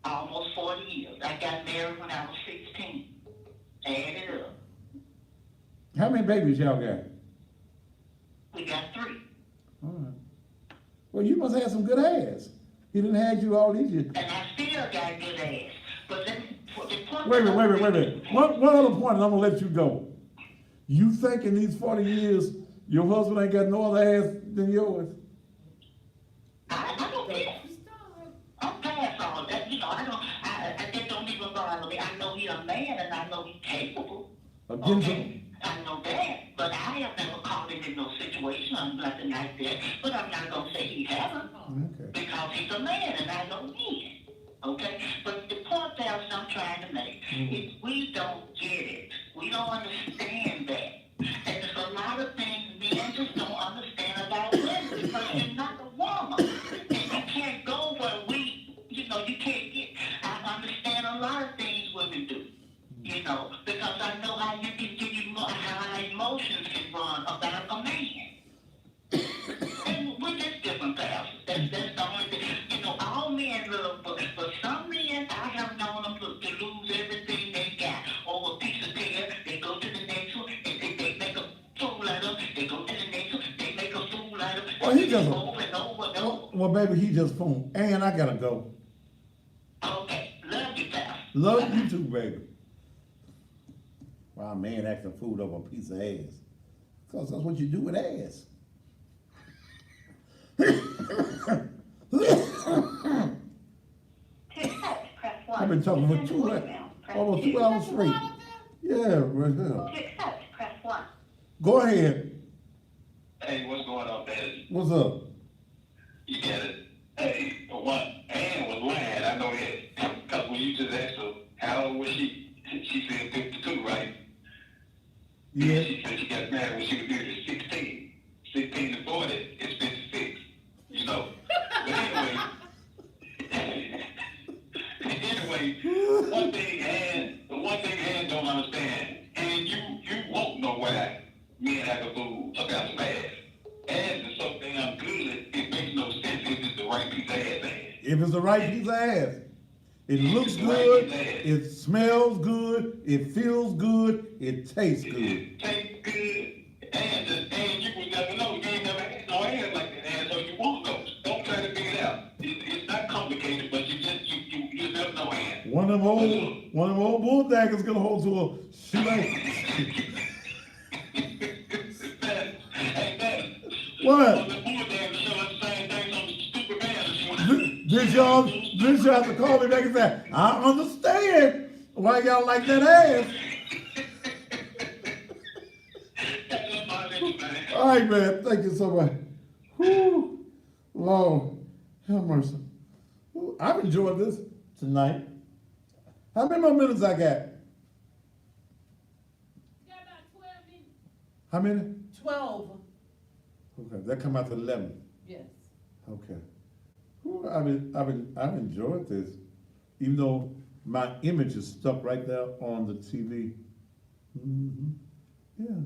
almost 40 years. I got married when I was 16. Add it up. How many babies y'all got? We got 3. All right. Well, you must have some good ass. He didn't have you all these years. And I still got good ass. But then, for the point Wait a minute. One other point, and I'm gonna let you go. You think in these 40 years, your husband ain't got no other ass than yours? I don't care. I'm past all that. You know, I that don't even bother me. I know he's a man and I know he's capable. Again, I know that. But I have never caught him in no situation or nothing like that. But I'm not going to say he hasn't. Okay. Because he's a man and I know men. Okay? But the point that I'm trying to make is we don't get it. We don't understand that. And there's a lot of things men just don't understand about women because you're not a woman. And you can't go where you can't get. I understand a lot of things women do. You know, because I know how you can get how emotions can run about a man. And we're just different paths. That's the only thing. You know, all men love, but some men, I have known them to lose everything they got over a piece of hair. They go to the next one, and they make a fool out of them. They go to the next one, they make a fool out of them. Well, he just over and over and over. well, baby, he just phoned, and I gotta go. Okay, love you, pal. Love you too, baby. Wow, man acting food over a piece of ass. Because that's what you do with ass. To accept, press 1. I've been talking To for send a voicemail, press almost 2. 2 hours straight. Yeah, right there. To accept, press 1. Go ahead. Hey, what's going on, man? What's up? You get it? Hey, for one, Ann was lying. I know that. Because when you just asked her, how old was she? She said 52, right? Yeah. She said she got married when she was nearly 16. 16 to 40 is 56. You know. But anyway, one thing Ann don't understand, and you won't know why men have a fool about some ass. Ass is so damn good, it makes no sense if it's the right piece of ass. If it's the right piece of ass, it looks good, it smells good, it feels good, it tastes good. It tastes good, and you will never know. You ain't never had no ass like that, and so you won't know. Don't try to figure it out. It's not complicated, but you never know ass. One of them old bulldaggers gonna hold to a shoe. What? This y'all have to call me back and say, I understand why y'all like that ass. All right, man. Thank you so much. Whew. Lord, have mercy. Whew. I've enjoyed this tonight. How many more minutes I got? You got about 12 minutes. How many? 12. Okay, that come out to 11. Yes. Okay. Whew, I've enjoyed this, even though my image is stuck right there on the TV. Mm-hmm. Yeah.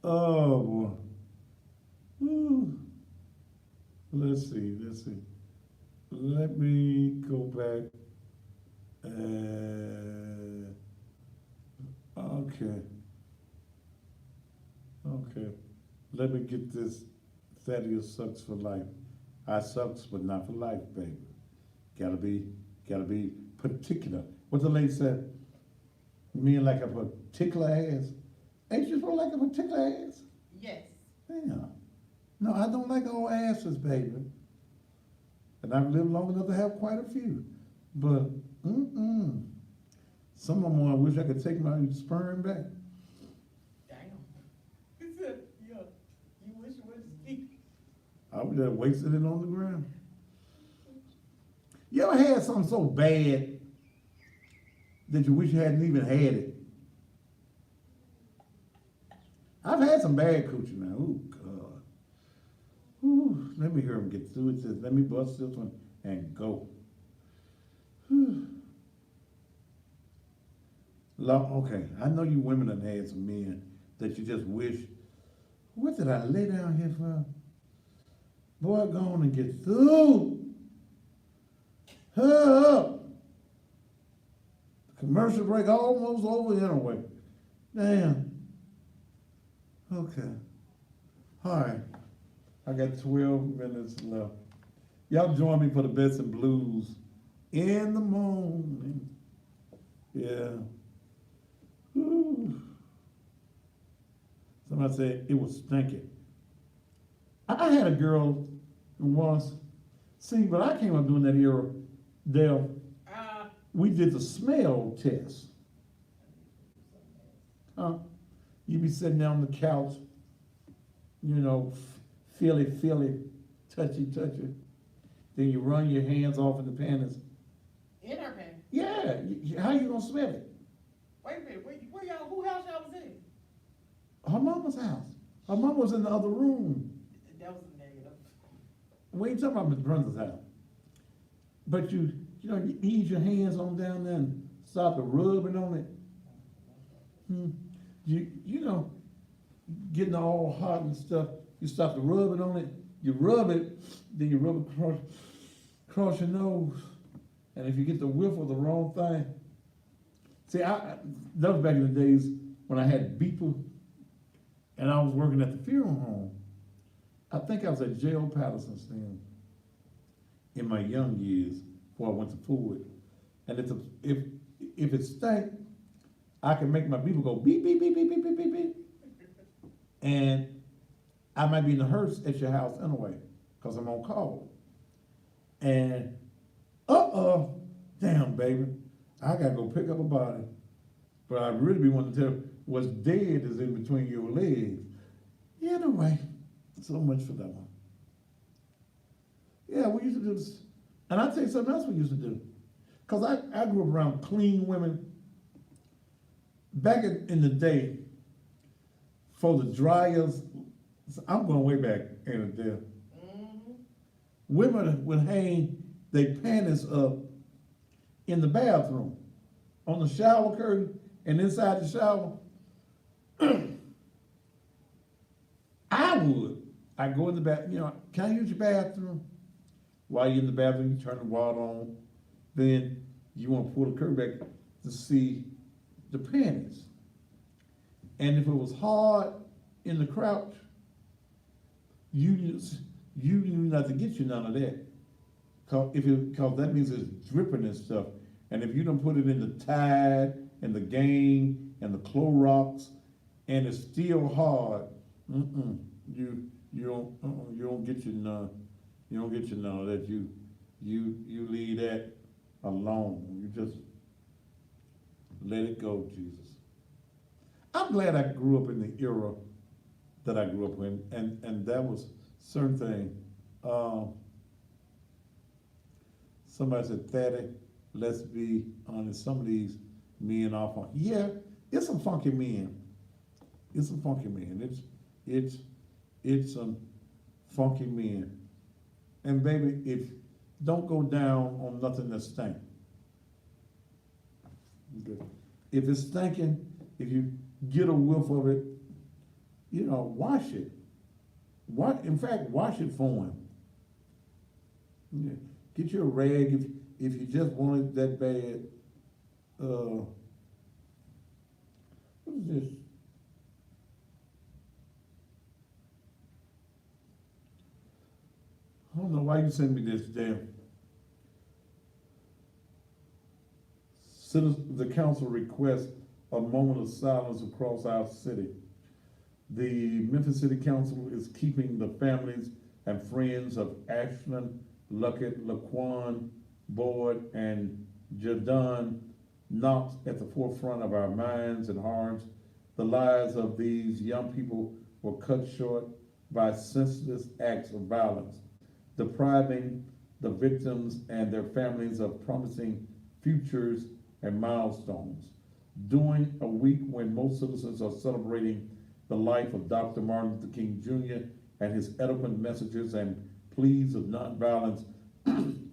Oh boy. Whew. Let's see. Let me go back. Okay. Let me get this. Thaddeus sucks for life. I sucks, but not for life, baby. Gotta be particular. What the lady said, men like a particular ass. Ain't you supposed to like a particular ass? Yes. Yeah. No, I don't like all asses, baby. And I've lived long enough to have quite a few. But, some of them I wish I could take my sperm back. Damn. He said, yeah, you wish you would speak. I would have wasted it on the ground. You ever had something so bad that you wish you hadn't even had it? I've had some bad coochie now. Oh, God. Whew. Let me hear him get through it. Says, let me bust this one and go. Whew. Okay, I know you women have had some men that you just wish, what did I lay down here for? Boy, go on and get through. Up. Commercial break almost over anyway. Damn. Okay. All right. I got 12 minutes left. Y'all join me for the best in blues in the morning. Yeah. Ooh. Somebody said it was stinking. I had a girl once, see, but I came up during that era, Dale. We did the smell test. You be sitting down on the couch, you know, feel it, touchy. Then you run your hands off in the panties. In her pants. Yeah, how you gonna smell it? Wait a minute, where y'all, who house y'all was in? Her mama's house. Her mama was in the other room. That was a negative. We ain't talking about Miss Brunda's house. But you ease your hands on down there and start to rubbing on it. You know, getting all hot and stuff, you start to rub it on it, you rub it, then you rub it across your nose. And if you get the whiff of the wrong thing, see, that was back in the days when I had beeper and I was working at the funeral home. I think I was at J.O. Patterson's then in my young years before I went to Ford. And if it stank, I can make my beeper go beep, beep, beep, beep, beep, beep, beep, beep. And I might be in the hearse at your house anyway, because I'm on call. And damn, baby, I gotta go pick up a body. But I really be wanting to tell what's dead is in between your legs. Anyway, so much for that one. Yeah, we used to do this. And I'll tell you something else we used to do. Because I grew up around clean women. Back in the day, for the dryers, I'm going way back in the day. Women would hang their panties up in the bathroom, on the shower curtain, and inside the shower. I'd go in the bathroom, can I use your bathroom? While you're in the bathroom, you turn the water on. Then you want to pull the curtain back to see the panties. And if it was hard in the crouch, you knew not to get you none of that. Cause that means it's dripping and stuff. And if you don't put it in the Tide and the Gain and the Clorox and it's still hard, you don't get you none. You don't get you none of that. You leave that alone. You just let it go, Jesus. I'm glad I grew up in the era that I grew up in, and that was certain thing. Somebody said, Thaddy, let's be honest, some of these men are funky. Yeah, it's some funky men. It's some funky men. It's some funky men. And baby, don't go down on nothing that stink. If it's stinking, if you get a whiff of it, wash it. In fact, wash it for him. Yeah. Get you a rag if you just want it that bad. What is this? I don't know why you sent me this, damn. The council requests a moment of silence across our city. The Memphis City Council is keeping the families and friends of Ashland, Luckett, Laquan, Boyd, and Jadon Knox at the forefront of our minds and hearts. The lives of these young people were cut short by senseless acts of violence, depriving the victims and their families of promising futures and milestones. During a week when most citizens are celebrating the life of Dr. Martin Luther King Jr. and his eloquent messages and pleas of nonviolence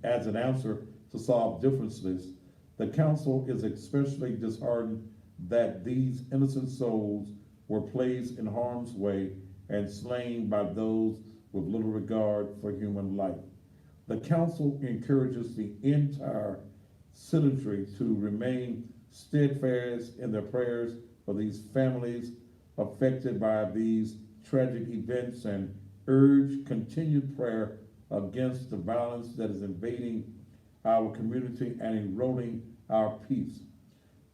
as an answer to solve differences, the council is especially disheartened that these innocent souls were placed in harm's way and slain by those with little regard for human life. The council encourages the entire citizenry to remain steadfast in their prayers for these families affected by these tragic events and urge continued prayer against the violence that is invading our community and eroding our peace.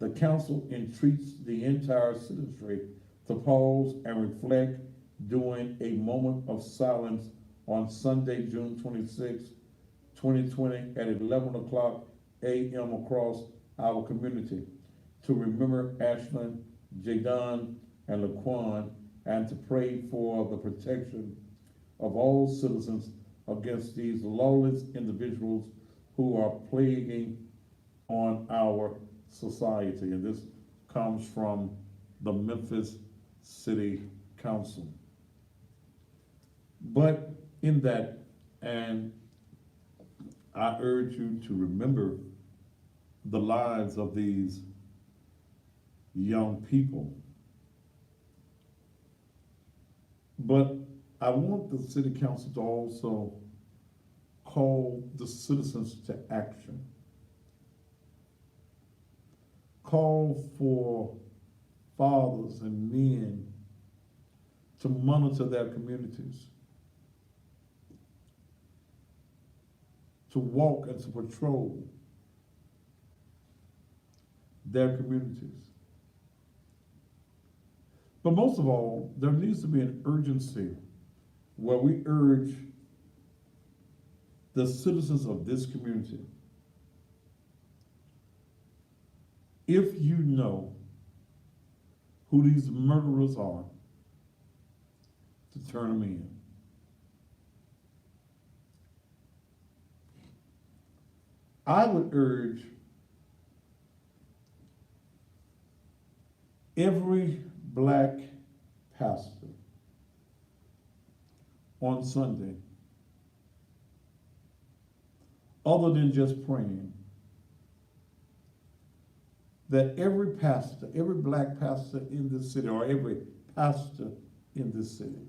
The council entreats the entire citizenry to pause and reflect during a moment of silence on Sunday, June 26, 2020 at 11 o'clock a.m. across our community to remember Ashlyn, Jadon, and Laquan, and to pray for the protection of all citizens against these lawless individuals who are plaguing on our society. And this comes from the Memphis City Council. But in that, and I urge you to remember the lives of these young people. But I want the city council to also call the citizens to action. Call for fathers and men to monitor their communities, to walk and to patrol their communities. But most of all, there needs to be an urgency where we urge the citizens of this community, if you know who these murderers are, to turn them in. I would urge every black pastor on Sunday, other than just praying, that every pastor, every black pastor in this city, or every pastor in this city,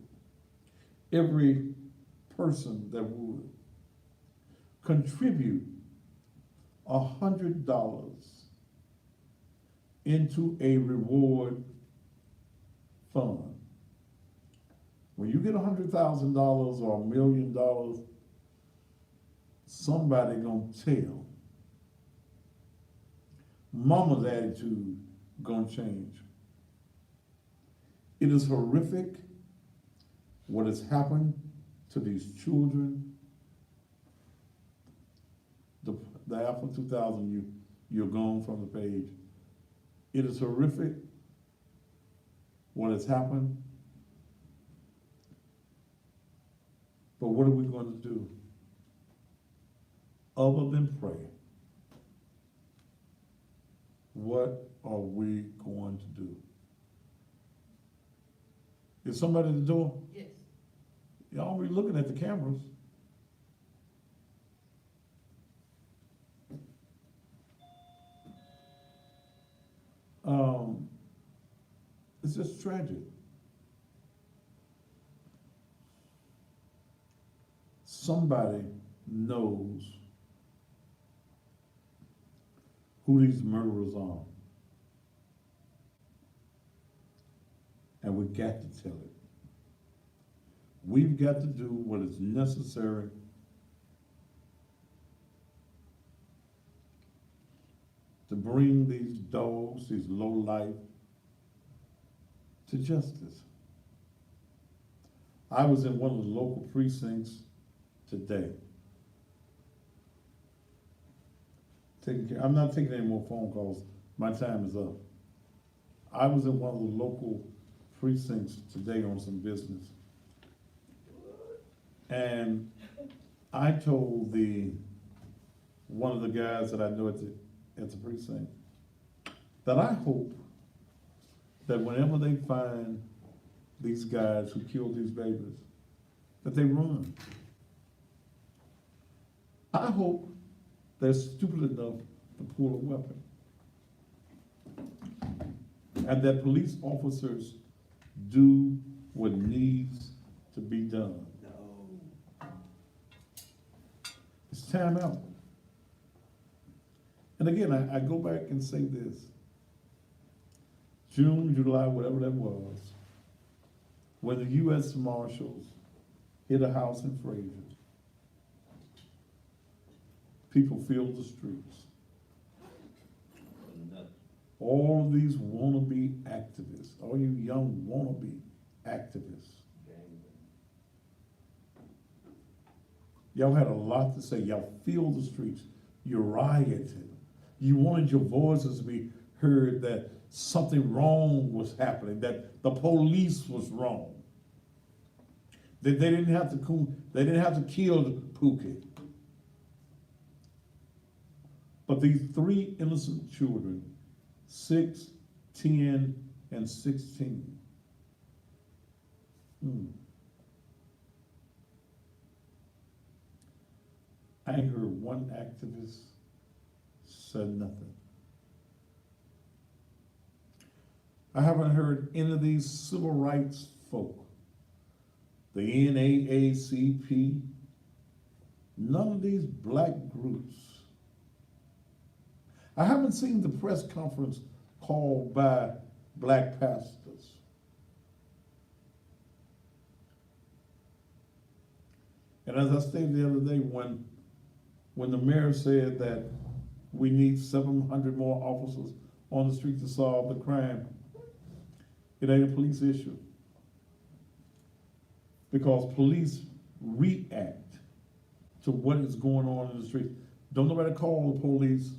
every person that would contribute $100 into a reward fund. When you get $100,000 or $1 million, somebody gonna tell. Mama's attitude gonna change. It is horrific what has happened to these children. The Alpha 2000, you're gone from the page. It is horrific what has happened. But what are we going to do other than pray? What are we going to do? Is somebody at the door? Yes. Y'all be looking at the cameras. It's just tragic. Somebody knows who these murderers are. And we got to tell it. We've got to do what is necessary to bring these dogs, these low-life, to justice. I was in one of the local precincts today. I'm not taking any more phone calls. My time is up. I was in one of the local precincts today on some business. And I told one of the guys that I know at the precinct that I hope that whenever they find these guys who killed these babies, that they run. I hope they're stupid enough to pull a weapon. And that police officers do what needs to be done. time out. And again, I go back and say this. June, July, whatever that was, when the U.S. Marshals hit a house in Fraser, people filled the streets. All of these wannabe activists, all you young wannabe activists, y'all had a lot to say. Y'all filled the streets. You rioted. You wanted your voices to be heard that something wrong was happening, that the police was wrong. That they didn't have to kill Pookie. But these three innocent children, 6, 10, and 16. I ain't heard one activist said nothing. I haven't heard any of these civil rights folk, the NAACP, none of these black groups. I haven't seen the press conference called by black pastors. And as I stated the other day, when the mayor said that we need 700 more officers on the street to solve the crime, it ain't a police issue. Because police react to what is going on in the street. Don't nobody call the police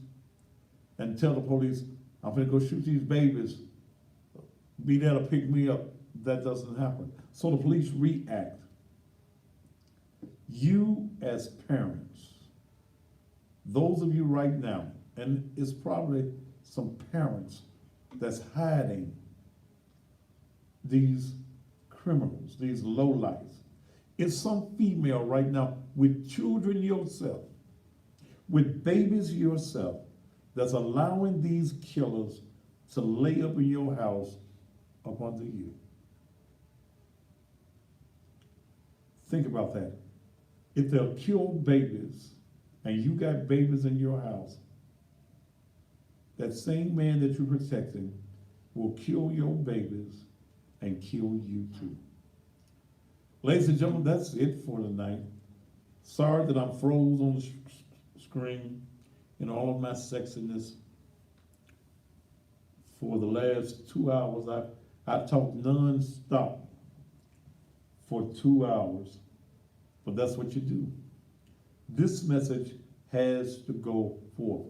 and tell the police, I'm gonna go shoot these babies, be there to pick me up. That doesn't happen. So the police react. You as parents, those of you right now, and it's probably some parents that's hiding these criminals, these lowlifes. It's some female right now with children yourself, with babies yourself, that's allowing these killers to lay up in your house up under you. Think about that. If they'll kill babies and you got babies in your house, that same man that you're protecting will kill your babies and kill you too. Ladies and gentlemen, that's it for tonight. Sorry that I'm froze on the screen in all of my sexiness. For the last 2 hours, I talked non-stop for 2 hours, but that's what you do. This message has to go forth.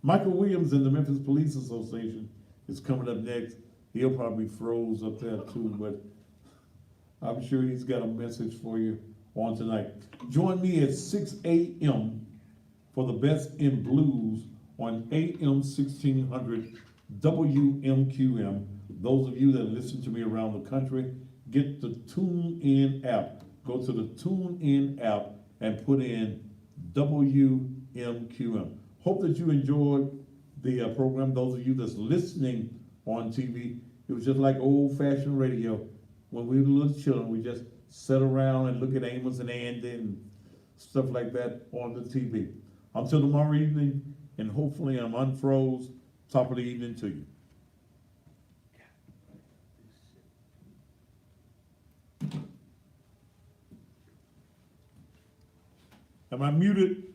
Michael Williams in the Memphis Police Association is coming up next. He'll probably froze up there too, but I'm sure he's got a message for you on tonight. Join me at 6 a.m. for the best in blues on AM 1600 WMQM. Those of you that listen to me around the country, get the TuneIn app. Go to the TuneIn app and put in WMQM. Hope that you enjoyed the program. Those of you that's listening on TV, it was just like old-fashioned radio. When we were little children, we just sat around and look at Amos and Andy and stuff like that on the TV. Until tomorrow evening, and hopefully I'm unfroze. Top of the evening to you. Am I muted?